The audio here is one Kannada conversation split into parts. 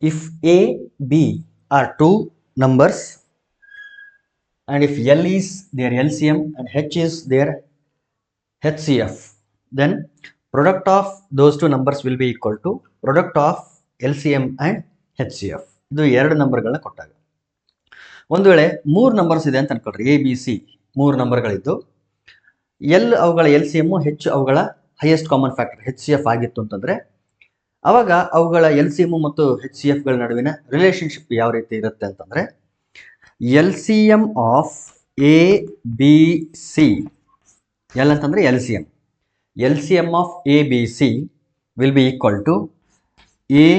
If A, B are two numbers and if L is their LCM and H is their HCF, then product of those two numbers will be equal to product of LCM and HCF. ಇದು ಎರಡು ನಂಬರ್ಗಳನ್ನ ಕೊಟ್ಟಾಗ ಒಂದು ವೇಳೆ ಮೂರು ನಂಬರ್ಸ್ ಇದೆ ಅಂತ ಅನ್ಕೊಳ್ರಿ, ಎ ಬಿ ಸಿ ಮೂರು ನಂಬರ್ಗಳಿದ್ದು ಎಲ್ ಅವುಗಳ ಎಲ್ ಸಿ ಎಮ್, ಹೆಚ್ಚು ಅವುಗಳ highest common factor H C F ಆಗಿತ್ತು ಅಂತಂದ್ರೆ ಅವಾಗ ಅವುಗಳ ಎಲ್ ಸಿ ಎಮ್ ಮತ್ತು ಹೆಚ್ ಸಿ ಎಫ್ ಗಳ ನಡುವಿನ ರಿಲೇಶನ್ಶಿಪ್ ಯಾವ ರೀತಿ ಇರುತ್ತೆ ಅಂತಂದ್ರೆ L C M of A B C, L ಅಂತಂದ್ರೆ L C M, L C M of A B C will be equal to A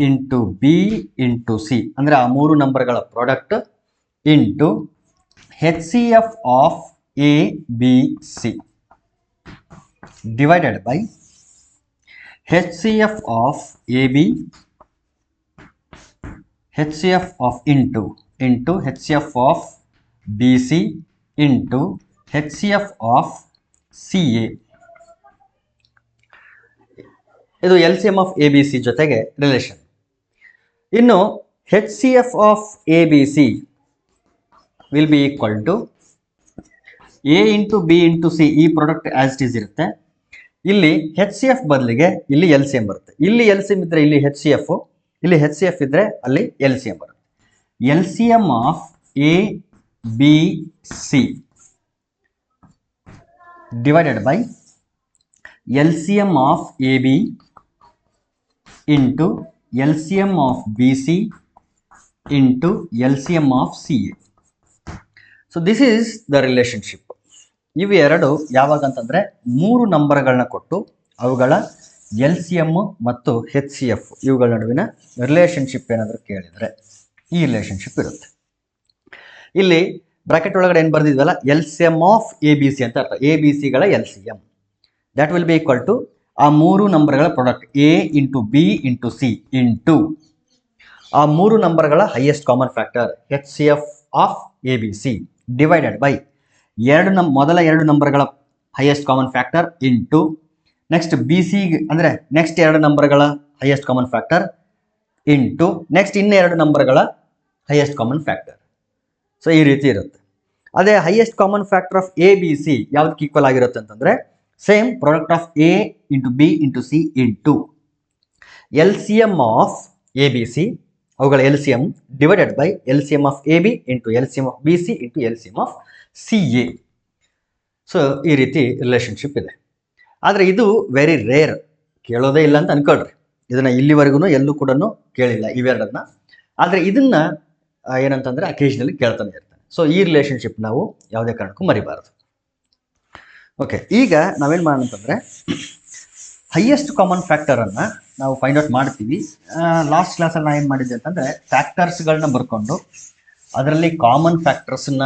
into B into C, ಅಂದ್ರೆ ಆ ಮೂರು ನಂಬರ್ಗಳ product into H C F of A B C divided by HCF of AB, HCF of into HCF of BC into HCF of CA. ಇದು LCM of ABC ಜೊತೆಗೆ ರಿಲೇಷನ್. ಇನ್ನು HCF of ABC will be equal to A into B into C, ಈ ಪ್ರಾಡಕ್ಟ್ ಆಸ್ ಇಟ್ ಈಸ್ ಇರುತ್ತೆ. ಇಲ್ಲಿ ಹೆಚ್ ಸಿ ಎಫ್ ಬದಲಿಗೆ ಇಲ್ಲಿ ಎಲ್ ಸಿ ಎಂ ಬರುತ್ತೆ. ಇಲ್ಲಿ ಎಲ್ ಸಿ ಎಂ ಇದ್ರೆ ಇಲ್ಲಿ ಹೆಚ್ ಸಿ ಎಫ್, ಇಲ್ಲಿ ಹೆಚ್ ಸಿ ಎಫ್ ಇದ್ರೆ ಅಲ್ಲಿ ಎಲ್ ಸಿ ಎಂ ಬರುತ್ತೆ. L C M of A B C divided by L C M of A B into L C M of B C into L C M of C A. So this is the relationship. ಇವು ಎರಡು ಯಾವಾಗ ಅಂತಂದ್ರೆ ಮೂರು ನಂಬರ್ಗಳನ್ನ ಕೊಟ್ಟು ಅವುಗಳ ಎಲ್ ಸಿ ಎಮ್ ಮತ್ತು ಹೆಚ್ ಸಿ ಎಫ್ ಇವುಗಳ ನಡುವಿನ ರಿಲೇಶನ್ಶಿಪ್ ಏನಾದರೂ ಕೇಳಿದರೆ ಈ ರಿಲೇಶನ್ಶಿಪ್ ಇರುತ್ತೆ. ಇಲ್ಲಿ ಬ್ರಾಕೆಟ್ ಒಳಗಡೆ ಏನು ಬರ್ದಿದ್ವಲ್ಲ, L C M of A B C ಅಂತ ಅರ್ಥ. ಎ ಬಿ ಸಿಗಳ L C M that will be equal to ಆ ಮೂರು ನಂಬರ್ಗಳ product A into B into C into ಆ ಮೂರು ನಂಬರ್ಗಳ highest common factor H C F of A B C divided by ಮೊದಲ ಎರಡು ನಂಬರ್ಗಳ highest common factor into next B C ಅಂದರೆ ನೆಕ್ಸ್ಟ್ ಎರಡು ನಂಬರ್ಗಳ highest common factor into next ಇನ್ನೆರಡು ನಂಬರ್ಗಳ ಹೈಯೆಸ್ಟ್ ಕಾಮನ್ ಫ್ಯಾಕ್ಟರ್. ಸೊ ಈ ರೀತಿ ಇರುತ್ತೆ. ಅದೇ highest common factor of A B C ಯಾವುದಕ್ಕೆ ಈಕ್ವಲ್ ಆಗಿರುತ್ತೆ ಅಂತಂದರೆ same product of A into B into C into L C M of A B C ಅವುಗಳ L C M divided by L C M of A B into L C M of B C into L C M of C A. So ಈ ರೀತಿ ರಿಲೇಶನ್ಶಿಪ್ ಇದೆ. ಆದರೆ ಇದು ವೆರಿ ರೇರ್, ಕೇಳೋದೇ ಇಲ್ಲ ಅಂತ ಅನ್ಕೊಳ್ರಿ. ಇದನ್ನು ಇಲ್ಲಿವರೆಗೂ ಎಲ್ಲೂ ಕೂಡ ಕೇಳಿಲ್ಲ ಇವೆರಡನ್ನ. ಆದರೆ ಇದನ್ನ ಏನಂತಂದರೆ ಅಕೇಶನಲಿ ಕೇಳ್ತಾನೆ ಇರ್ತಾನೆ. ಸೊ ಈ ರಿಲೇಶನ್ಶಿಪ್ ನಾವು ಯಾವುದೇ ಕಾರಣಕ್ಕೂ ಮರಿಬಾರದು. ಓಕೆ, ಈಗ ನಾವೇನು ಮಾಡೋಣ ಅಂತಂದರೆ ಹೈಯೆಸ್ಟ್ ಕಾಮನ್ ಫ್ಯಾಕ್ಟರನ್ನು ನಾವು ಫೈಂಡ್ ಔಟ್ ಮಾಡ್ತೀವಿ. ಲಾಸ್ಟ್ ಕ್ಲಾಸಲ್ಲಿ ನಾನು ಏನು ಮಾಡಿದ್ದೆ ಅಂತಂದರೆ ಫ್ಯಾಕ್ಟರ್ಸ್ಗಳನ್ನ ಬರ್ಕೊಂಡು ಅದರಲ್ಲಿ ಕಾಮನ್ ಫ್ಯಾಕ್ಟರ್ಸನ್ನ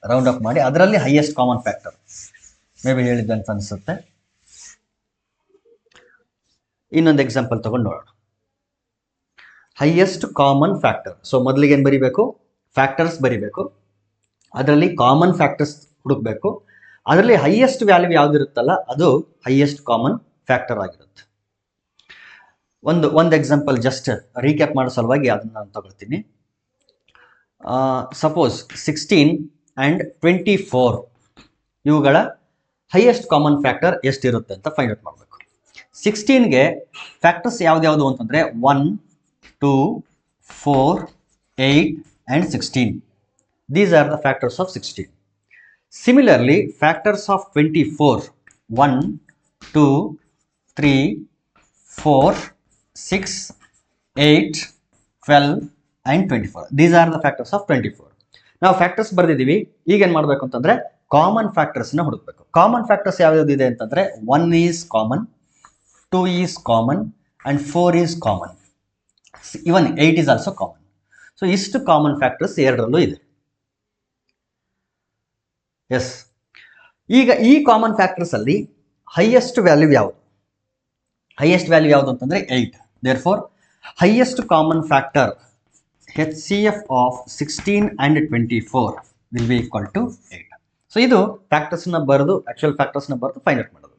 ರೌಂಡ್ ಅಪ್ ಮಾಡಿ ಅದರಲ್ಲಿ highest common factor may be ಹೇಳಿದ್ದೆ ಅಂತ ಅನಿಸುತ್ತೆ. ಇನ್ನೊಂದು ಎಕ್ಸಾಂಪಲ್ ತಗೊಂಡು ನೋಡೋಣ. Highest common factor. ಸೊ ಮೊದಲಿಗೆ ಏನು ಬರಿಬೇಕು? ಫ್ಯಾಕ್ಟರ್ಸ್ ಬರಿಬೇಕು, ಅದರಲ್ಲಿ ಕಾಮನ್ ಫ್ಯಾಕ್ಟರ್ಸ್ ಹುಡುಕಬೇಕು, ಅದರಲ್ಲಿ ಹೈಯೆಸ್ಟ್ ವ್ಯಾಲ್ಯೂ ಯಾವುದಿರುತ್ತಲ್ಲ ಅದು ಹೈಯೆಸ್ಟ್ ಕಾಮನ್ ಫ್ಯಾಕ್ಟರ್ ಆಗಿರುತ್ತೆ. ಒಂದು ಎಕ್ಸಾಂಪಲ್ ಜಸ್ಟ್ ರೀಕ್ಯಾಪ್ ಮಾಡೋ ಸಲುವಾಗಿ ಅದನ್ನು ನಾನು ತಗೊಳ್ತೀನಿ. ಸಪೋಸ್ 16 ಆ್ಯಂಡ್ 24 ಇವುಗಳ ಹೈಯೆಸ್ಟ್ ಕಾಮನ್ ಫ್ಯಾಕ್ಟರ್ ಎಷ್ಟಿರುತ್ತೆ ಅಂತ ಫೈಂಡ್ ಔಟ್ ಮಾಡಬೇಕು. 16ಗೆ ಫ್ಯಾಕ್ಟರ್ಸ್ ಯಾವ್ದ್ಯಾವುದು ಅಂತಂದರೆ 1, 2, 4, 8 and 16. These are the factors of 16. Similarly factors of 24 1, 2, 3, 4, 6, 8, 12 and 24. These are the factors of 24. ನಾವು ಫ್ಯಾಕ್ಟರ್ಸ್ ಬರೆದಿದ್ದೀವಿ. ಈಗ ಏನು ಮಾಡಬೇಕು ಅಂತಂದರೆ ಕಾಮನ್ ಫ್ಯಾಕ್ಟರ್ಸ್ನ ಹುಡುಕಬೇಕು. ಕಾಮನ್ ಫ್ಯಾಕ್ಟರ್ಸ್ ಯಾವ್ಯಾವುದಿದೆ ಅಂತಂದರೆ 1 is common, 2 is common and 4 is common. Even 8 is also common. So ಇಷ್ಟು ಕಾಮನ್ ಫ್ಯಾಕ್ಟರ್ಸ್ ಎರಡರಲ್ಲೂ ಇದೆ. ಎಸ್, ಈಗ ಈ ಕಾಮನ್ ಫ್ಯಾಕ್ಟರ್ಸಲ್ಲಿ ಹೈಯೆಸ್ಟ್ ವ್ಯಾಲ್ಯೂ ಯಾವುದು? ಹೈಯೆಸ್ಟ್ ವ್ಯಾಲ್ಯೂ ಯಾವುದು ಅಂತಂದರೆ 8. Therefore highest common factor HCF of 16 and 24 will be equal to 8. So ಇದು ಫ್ಯಾಕ್ಟರ್ಸ್ನ ಬರೆದು ಆಕ್ಚುಯಲ್ ಫ್ಯಾಕ್ಟರ್ಸ್ನ ಬರೆದು ಫೈಂಡ್ ಔಟ್ ಮಾಡೋದು.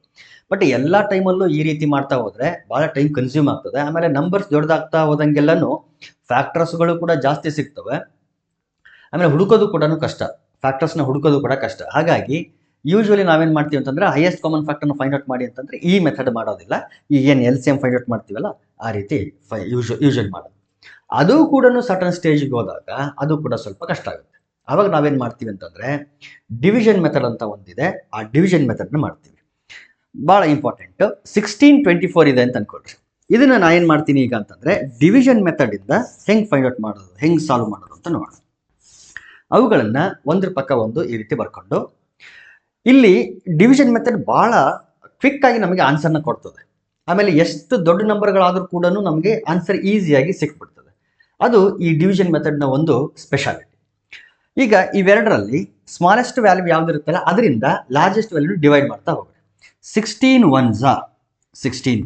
ಬಟ್ ಎಲ್ಲ ಟೈಮಲ್ಲೂ ಈ ರೀತಿ ಮಾಡ್ತಾ ಹೋದ್ರೆ ಭಾಳ ಟೈಮ್ ಕನ್ಸ್ಯೂಮ್ ಆಗ್ತದೆ. ಆಮೇಲೆ ನಂಬರ್ಸ್ ದೊಡ್ಡದಾಗ್ತಾ ಹೋದಂಗೆಲ್ಲನೂ ಫ್ಯಾಕ್ಟರ್ಸ್ಗಳು ಕೂಡ ಜಾಸ್ತಿ ಸಿಗ್ತವೆ. ಆಮೇಲೆ ಹುಡುಕೋದು ಕೂಡ ಕಷ್ಟ, ಫ್ಯಾಕ್ಟರ್ಸ್ನ ಹುಡುಕೋದು ಕೂಡ ಕಷ್ಟ. ಹಾಗಾಗಿ ಯೂಶ್ವಲಿ ನಾವೇನು ಮಾಡ್ತೀವಿ ಅಂತಂದ್ರೆ ಹೈಯೆಸ್ಟ್ ಕಾಮನ್ ಫ್ಯಾಕ್ಟರ್ನ ಫೈಂಡ್ ಔಟ್ ಮಾಡಿ ಅಂತಂದ್ರೆ ಈ ಮೆಥಡ್ ಮಾಡೋದಿಲ್ಲ. ಈಗ ಏನು LCM ಫೈಂಡ್ ಔಟ್ ಮಾಡ್ತೀವಲ್ಲ ಆ ರೀತಿ ಯೂಶಲಿ ಮಾಡೋದು. ಅದು ಕೂಡ ಸರ್ಟನ್ ಸ್ಟೇಜ್ಗೆ ಹೋದಾಗ ಅದು ಕೂಡ ಸ್ವಲ್ಪ ಕಷ್ಟ ಆಗುತ್ತೆ. ಆವಾಗ ನಾವೇನು ಮಾಡ್ತೀವಿ ಅಂತಂದ್ರೆ ಡಿವಿಷನ್ ಮೆಥಡ್ ಅಂತ ಒಂದಿದೆ, ಆ ಡಿವಿಷನ್ ಮೆಥಡ್ನ ಮಾಡ್ತೀವಿ. ಭಾಳ ಇಂಪಾರ್ಟೆಂಟ್. 1624 ಇದೆ ಅಂತ ಅನ್ಕೊಳ್ರಿ. ಇದನ್ನ ನಾ ಏನು ಮಾಡ್ತೀನಿ ಈಗ ಅಂತಂದ್ರೆ ಡಿವಿಷನ್ ಮೆಥಡ್ ಇಂದ ಹೆಂಗೆ ಫೈಂಡ್ ಔಟ್ ಮಾಡೋದು, ಹೆಂಗೆ ಸಾಲ್ವ್ ಮಾಡೋದು ಅಂತ ನೋಡೋಣ. ಅವುಗಳನ್ನ ಒಂದ್ರ ಪಕ್ಕ ಒಂದು ಈ ರೀತಿ ಬರ್ಕೊಂಡು, ಇಲ್ಲಿ ಡಿವಿಷನ್ ಮೆಥಡ್ ಬಹಳ ಕ್ವಿಕ್ ಆಗಿ ನಮಗೆ ಆನ್ಸರ್ನ ಕೊಡ್ತದೆ. ಆಮೇಲೆ ಎಷ್ಟು ದೊಡ್ಡ ನಂಬರ್ಗಳಾದ್ರೂ ಕೂಡ ನಮಗೆ ಆನ್ಸರ್ ಈಸಿಯಾಗಿ ಸಿಕ್ಬಿಡ್ತದೆ. ಅದು ಈ ಡಿವಿಷನ್ ಮೆಥಡ್ನ ಒಂದು ಸ್ಪೆಷಾಲಿಟಿ. ಈಗ ಇವೆರಡರಲ್ಲಿ ಸ್ಮಾಲೆಸ್ಟ್ ವ್ಯಾಲ್ಯೂ ಯಾವ್ದಿರುತ್ತಲ್ಲ ಅದರಿಂದ ಲಾರ್ಜೆಸ್ಟ್ ವ್ಯಾಲ್ಯೂ ಡಿವೈಡ್ ಮಾಡ್ತಾ ಹೋಗ್ರಿ. 16 1s 16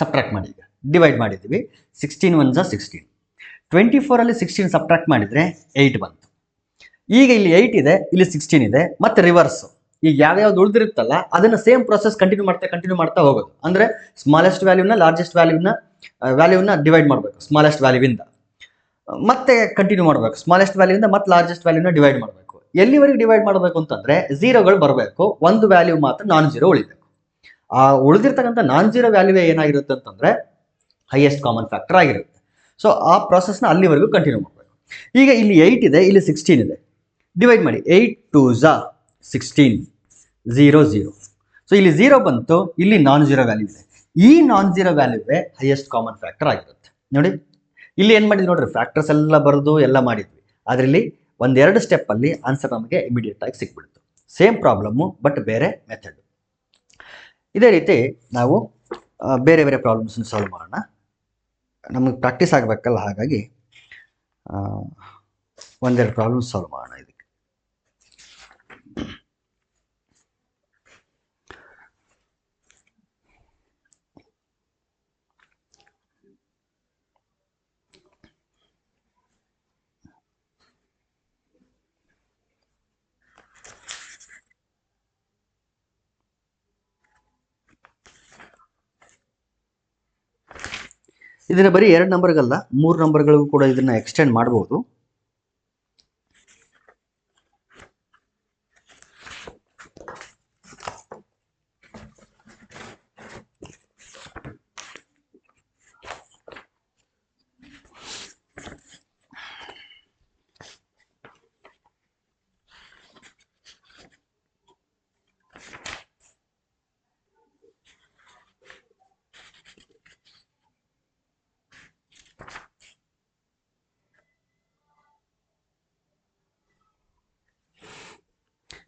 ಸಬ್ಟ್ರಾಕ್ಟ್ ಮಾಡಿ, ಈಗ ಡಿವೈಡ್ ಮಾಡಿದ್ದೀವಿ. 16 1s 16. 24 ಅಲ್ಲಿ 16 ಸಬ್ಟ್ರಾಕ್ಟ್ ಮಾಡಿದ್ರೆ 8 ಬಂತು. ಈಗ ಇಲ್ಲಿ 8 ಇದೆ, ಇಲ್ಲಿ 16 ಇದೆ, ಮತ್ತೆ ರಿವರ್ಸ್. ಈಗ ಯಾವ್ಯಾವ್ದು ಉಳಿದಿರುತ್ತಲ್ಲ ಅದನ್ನ ಸೇಮ್ ಪ್ರೊಸೆಸ್ ಕಂಟಿನ್ಯೂ ಮಾಡ್ತಾ ಹೋಗೋದು. ಅಂದ್ರೆ ಸ್ಮಾಲೆಸ್ಟ್ ವ್ಯಾಲ್ಯೂನ ಲಾರ್ಜೆಸ್ಟ್ ವ್ಯಾಲ್ಯೂನ ಡಿವೈಡ್ ಮಾಡಬೇಕು. ಸ್ಮಾಲೆಸ್ಟ್ ವ್ಯಾಲ್ಯೂವಿಂದ ಮತ್ತೆ ಕಂಟಿನ್ಯೂ ಮಾಡಬೇಕು, ಸ್ಮಾಲೆಸ್ಟ್ ವ್ಯಾಲ್ಯೂಯಿಂದ ಮತ್ತೆ ಲಾರ್ಜೆಸ್ಟ್ ವ್ಯಾಲ್ಯೂನ ಡಿವೈಡ್ ಮಾಡಬೇಕು. ಎಲ್ಲಿವರೆಗೆ ಡಿವೈಡ್ ಮಾಡಬೇಕು ಅಂತಂದ್ರೆ ಝೀರೋಗಳು ಬರಬೇಕು, ಒಂದು ವ್ಯಾಲ್ಯೂ ಮಾತ್ರ ನಾನ್ ಝೀರೋ ಉಳಿಬೇಕು. ಆ ಉಳಿದಿರ್ತಕ್ಕಂಥ ನಾನ್ ಝೀರೋ ವ್ಯಾಲ್ಯೂ ಏನಾಗಿರುತ್ತೆ ಅಂತಂದ್ರೆ ಹೈಯೆಸ್ಟ್ ಕಾಮನ್ ಫ್ಯಾಕ್ಟರ್ ಆಗಿರುತ್ತೆ. ಸೊ ಆ ಪ್ರೊಸೆಸ್ನ ಅಲ್ಲಿವರೆಗೂ ಕಂಟಿನ್ಯೂ ಮಾಡಬೇಕು. ಈಗ ಇಲ್ಲಿ 8 ಇದೆ, ಇಲ್ಲಿ 16 ಇದೆ, ಡಿವೈಡ್ ಮಾಡಿ. 8 2s 16 0 0. ಸೊ ಇಲ್ಲಿ 0 ಬಂತು, ಇಲ್ಲಿ ನಾನ್ ಝೀರೋ ವ್ಯಾಲ್ಯೂ ಇದೆ. ಈ ನಾನ್ ಝೀರೋ ವ್ಯಾಲ್ಯೂವೇ ಹೈಯೆಸ್ಟ್ ಕಾಮನ್ ಫ್ಯಾಕ್ಟರ್ ಆಗಿರುತ್ತೆ. ನೋಡಿ ಇಲ್ಲಿ ಏನು ಮಾಡಿದ್ವಿ ನೋಡ್ರಿ, ಫ್ಯಾಕ್ಟರ್ಸ್ ಎಲ್ಲ ಬರೆದು ಎಲ್ಲ ಮಾಡಿದ್ವಿ. ಅದರಲ್ಲಿ ಒಂದೆರಡು ಸ್ಟೆಪ್ ಅಲ್ಲಿ ಆನ್ಸರ್ ನಮಗೆ ಇಮಿಡಿಯೇಟ್ ಆಗಿ ಸಿಕ್ಬಿಡ್ತು. ಸೇಮ್ ಪ್ರಾಬ್ಲಮ್ಮು ಬಟ್ ಬೇರೆ ಮೆಥಡ್. ಇದೇ ರೀತಿ ನಾವು ಬೇರೆ ಬೇರೆ ಪ್ರಾಬ್ಲಮ್ಸ್ನ ಸಾಲ್ವ್ ಮಾಡೋಣ. ನಮಗೆ ಪ್ರಾಕ್ಟೀಸ್ ಆಗಬೇಕಲ್ಲ, ಹಾಗಾಗಿ ಒಂದೆರಡು ಪ್ರಾಬ್ಲಮ್ಸ್ ಸಾಲ್ವ್ ಮಾಡೋಣ. ಇದಕ್ಕೆ ಇದನ್ನ ಬರೀ 2 ನಂಬರ್ಗಲ್ಲ 3 ನಂಬರ್ಗಳಿಗೂ ಕೂಡ ಇದನ್ನ ಎಕ್ಸ್ಟೆಂಡ್ ಮಾಡಬಹುದು.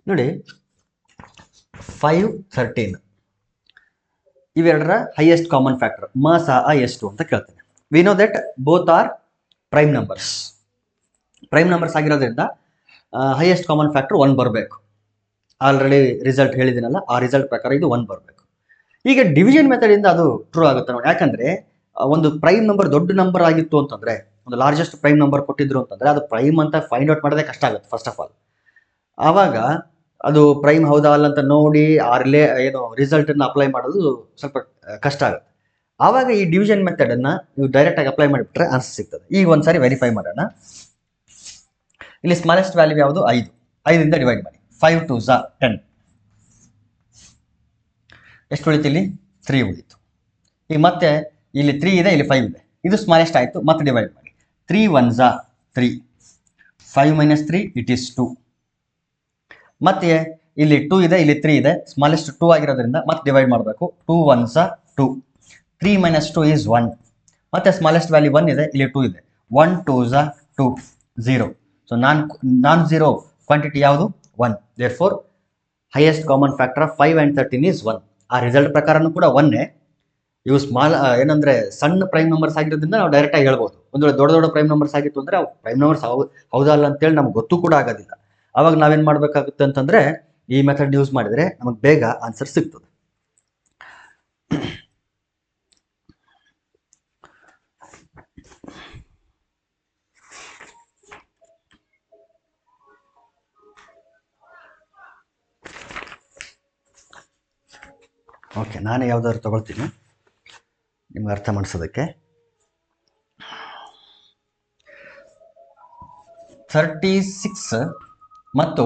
ನೋಡಿ 5 13 ಇವೆರಡರ ಹೈಯೆಸ್ಟ್ ಕಾಮನ್ ಫ್ಯಾಕ್ಟರ್ ಎಷ್ಟು ಅಂತ ಕೇಳ್ತೇನೆ. We know that both are prime numbers. Prime numbers ಆಗಿರೋದ್ರಿಂದ ಹೈಯೆಸ್ಟ್ ಕಾಮನ್ ಫ್ಯಾಕ್ಟರ್ 1 ಬರಬೇಕು. ಆಲ್ರೆಡಿ ರಿಸಲ್ಟ್ ಹೇಳಿದ್ದೀನಲ್ಲ, ಆ ರಿಸಲ್ಟ್ ಪ್ರಕಾರ ಇದು 1 ಬರಬೇಕು. ಈಗ ಡಿವಿಷನ್ ಮೆಥಡ್ ಇಂದ ಅದು ಟ್ರೂ ಆಗುತ್ತೆ ನೋಡಿ. ಯಾಕಂದ್ರೆ ಒಂದು ಪ್ರೈಮ್ ನಂಬರ್ ದೊಡ್ಡ ನಂಬರ್ ಆಗಿತ್ತು ಅಂತಂದ್ರೆ, ಒಂದು ಲಾರ್ಜೆಸ್ಟ್ ಪ್ರೈಮ್ ನಂಬರ್ ಕೊಟ್ಟಿದ್ರು ಅಂತಂದ್ರೆ ಅದು ಪ್ರೈಮ್ ಅಂತ ಫೈಂಡ್ ಔಟ್ ಮಾಡೋದೇ ಕಷ್ಟ ಆಗುತ್ತೆ ಫಸ್ಟ್ ಆಫ್ ಆಲ್. ಆವಾಗ ಅದು ಪ್ರೈಮ್ ಹೌದಾ ಅಲ್ಲ ಅಂತ ನೋಡಿ ರಿಸಲ್ಟ್ ಅನ್ನು ಅಪ್ಲೈ ಮಾಡೋದು ಸ್ವಲ್ಪ ಕಷ್ಟ ಆಗುತ್ತೆ. ಆವಾಗ ಈ ಡಿವಿಷನ್ ಮೆಥಡ್ ಅನ್ನ ನೀವು ಡೈರೆಕ್ಟ್ ಆಗಿ ಅಪ್ಲೈ ಮಾಡಿಬಿಟ್ರೆ ಆನ್ಸರ್ ಸಿಗ್ತದೆ. ಈಗ ಒಂದ್ಸಾರಿ ವೆರಿಫೈ ಮಾಡೋಣ. ಇಲ್ಲಿ ಸ್ಮಾಲೆಸ್ಟ್ ವ್ಯಾಲ್ಯೂ ಯಾವುದು? 5. 5 ಡಿವೈಡ್ ಮಾಡಿ. 5 2s 10. ಎಷ್ಟು ಉಳಿತು? ಇಲ್ಲಿ 3 ಉಳಿತು. ಈಗ ಮತ್ತೆ ಇಲ್ಲಿ 3 ಇದೆ, ಇಲ್ಲಿ 5 ಇದೆ. ಇದು ಸ್ಮಾಲೆಸ್ಟ್ ಆಯಿತು, ಮತ್ತೆ ಡಿವೈಡ್ ಮಾಡಿ. 3 1s 3. 5 - 3 it is 2. ಮತ್ತೆ ಇಲ್ಲಿ 2 ಇದೆ, ಇಲ್ಲಿ 3 ಇದೆ. ಸ್ಮಾಲೆಸ್ಟ್ 2 ಆಗಿರೋದ್ರಿಂದ ಮತ್ತೆ ಡಿವೈಡ್ ಮಾಡಬೇಕು. 2 1s 2. 3 - 2 is 1. ಮತ್ತೆ ಸ್ಮಾಲೆಸ್ಟ್ ವ್ಯಾಲ್ಯೂ 1 ಇದೆ, ಇಲ್ಲಿ 2 ಇದೆ. 1 2s 2 0. So non zero quantity ಯಾವುದು? 1. Therefore highest common factor of 5 and 13 is 1. ಆ ರಿಸಲ್ಟ್ ಪ್ರಕಾರನೂ ಕೂಡ 1. ಇವು ಏನಂದ್ರೆ ಸಣ್ಣ ಪ್ರೈಮ್ ನಂಬರ್ಸ್ ಆಗಿರೋದ್ರಿಂದ ನಾವು ಡೈರೆಕ್ಟ್ ಆಗಿ ಹೇಳ್ಬೋದು. ಒಂದು ವೇಳೆ ದೊಡ್ಡ ಪ್ರೈಮ್ ನಂಬರ್ಸ್ ಆಗಿತ್ತು ಅಂದ್ರೆ ಪ್ರೈಮ್ ನಂಬರ್ಸ್ ಹೌದಾ ಅಲ್ಲ ಅಂತೇಳಿ ನಮ್ಗೆ ಗೊತ್ತು ಕೂಡ ಆಗೋದಿಲ್ಲ. ಅವಾಗ ನಾವೇನ್ ಮಾಡ್ಬೇಕಾಗುತ್ತೆ ಅಂತಂದ್ರೆ ಈ ಮೆಥಡ್ ಯೂಸ್ ಮಾಡಿದ್ರೆ ನಮಗೆ ಬೇಗ ಆನ್ಸರ್ ಸಿಗ್ತದೆ. ಓಕೆ, ನಾನೇ ಯಾವುದಾದ್ರು ತಗೊಳ್ತೀನಿ ನಿಮ್ಗೆ ಅರ್ಥ ಮಾಡಿಸೋದಕ್ಕೆ. 36 ಮತ್ತು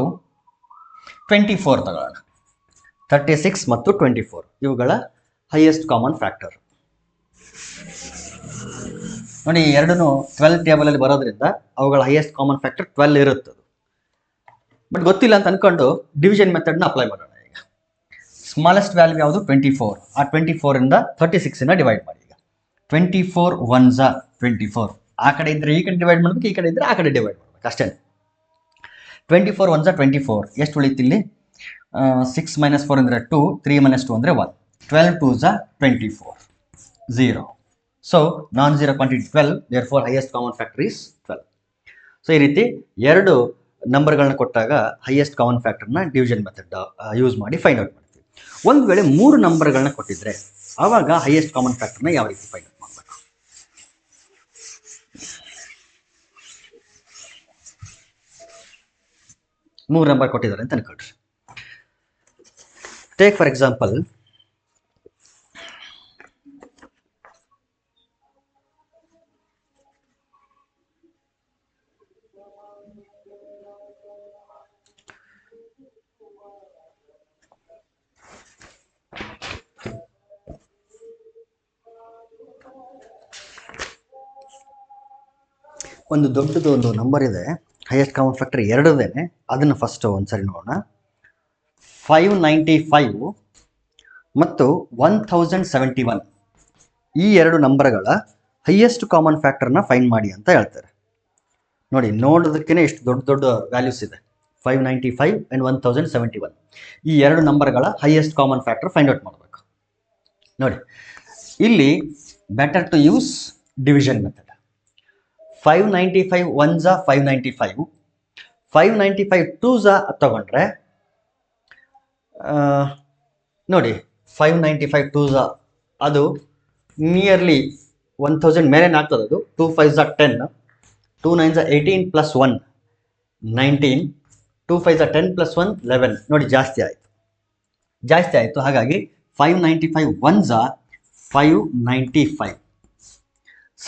24 ತಗೊಳ್ಳೋಣ. 36 ಮತ್ತು 24 ಇವುಗಳ ಹೈಯೆಸ್ಟ್ ಕಾಮನ್ ಫ್ಯಾಕ್ಟರ್. ನೋಡಿ, ಎರಡೂ 12 ಟೇಬಲಲ್ಲಿ ಬರೋದ್ರಿಂದ ಅವುಗಳ ಹೈಯೆಸ್ಟ್ ಕಾಮನ್ ಫ್ಯಾಕ್ಟರ್ 12 ಇರುತ್ತೆ. ಬಟ್ ಗೊತ್ತಿಲ್ಲ ಅಂತ ಅಂದ್ಕೊಂಡು ಡಿವಿಷನ್ ಮೆಥಡ್ನ ಅಪ್ಲೈ ಮಾಡೋಣ. ಈಗ ಸ್ಮಾಲೆಸ್ಟ್ ವ್ಯಾಲ್ಯೂ ಯಾವುದು? 24. ಆ 24ಇಂದ 36ನ ಡಿವೈಡ್ ಮಾಡಿ. ಈಗ 24 1s 24. ಆ ಕಡೆ ಇದ್ದರೆ ಈ ಕಡೆ ಡಿವೈಡ್ ಮಾಡಬೇಕು, ಈ ಕಡೆ ಇದ್ದರೆ ಆ ಕಡೆ ಡಿವೈಡ್ ಮಾಡಬೇಕು, ಅಷ್ಟೇ. 24 1s 24. ಎಷ್ಟು ಉಳಿತು ಇಲ್ಲಿ? 6 - 4 ಅಂದರೆ 2, 3 - 2 ಅಂದರೆ 1. 12 2s 24, 0. So non zero quantity 12, therefore highest common factor is 12. So ಈ ರೀತಿ ಎರಡು ನಂಬರ್ಗಳನ್ನ ಕೊಟ್ಟಾಗ ಹೈಯೆಸ್ಟ್ ಕಾಮನ್ ಫ್ಯಾಕ್ಟರ್ನ ಡಿವಿಷನ್ ಮೆಥಡ್ ಯೂಸ್ ಮಾಡಿ ಫೈಂಡ್ ಔಟ್ ಮಾಡ್ತೀವಿ. ಒಂದು ವೇಳೆ 3 ನಂಬರ್ಗಳನ್ನ ಕೊಟ್ಟಿದ್ರೆ ಆವಾಗ ಹೈಯೆಸ್ಟ್ ಕಾಮನ್ ಫ್ಯಾಕ್ಟರ್ನ ಯಾವ ರೀತಿ ಫೈಂಡ್ ಔಟ್ ಮಾಡಬೇಕು? 3 ನಂಬರ್ ಕೊಟ್ಟಿದ್ದಾರೆ ಅಂತ ಅನ್ಕೊಳ್ರಿ. ಟೇಕ್ ಫಾರ್ ಎಕ್ಸಾಂಪಲ್, ಒಂದು ದೊಡ್ಡದು ಒಂದು ನಂಬರ್ ಇದೆ, ಹೈಯೆಸ್ಟ್ ಕಾಮನ್ ಫ್ಯಾಕ್ಟರ್ 2 ಅದನ್ನು ಫಸ್ಟ್ ಒಂದ್ಸರಿ ನೋಡೋಣ. 595 ಮತ್ತು 1071 ಈ ಎರಡು ನಂಬರ್ಗಳ ಹೈಯೆಸ್ಟ್ ಕಾಮನ್ ಫ್ಯಾಕ್ಟರ್ನ ಫೈಂಡ್ ಮಾಡಿ ಅಂತ ಹೇಳ್ತಾರೆ. ನೋಡಿ, ನೋಡೋದಕ್ಕೇ ಎಷ್ಟು ದೊಡ್ಡ ದೊಡ್ಡ ವ್ಯಾಲ್ಯೂಸ್ ಇದೆ. 595 ಆ್ಯಂಡ್ 1071 ಈ ಎರಡು ನಂಬರ್ಗಳ highest common factor find out ಮಾಡಬೇಕು. ನೋಡಿ, ಇಲ್ಲಿ better to use division method. 595 1s 595, 595 2s ತಗೊಂಡ್ರೆ ನೋಡಿ 595 2s ಅದು ನಿಯರ್ಲಿ 1000 ಮೇಲೆ ಆಗ್ತದೆ. ಅದು 2 5s 10, 2 9s 18 plus 1 19, 2 5s 10 plus 1 11. ನೋಡಿ, ಜಾಸ್ತಿ ಆಯಿತು. ಹಾಗಾಗಿ 595 1s 595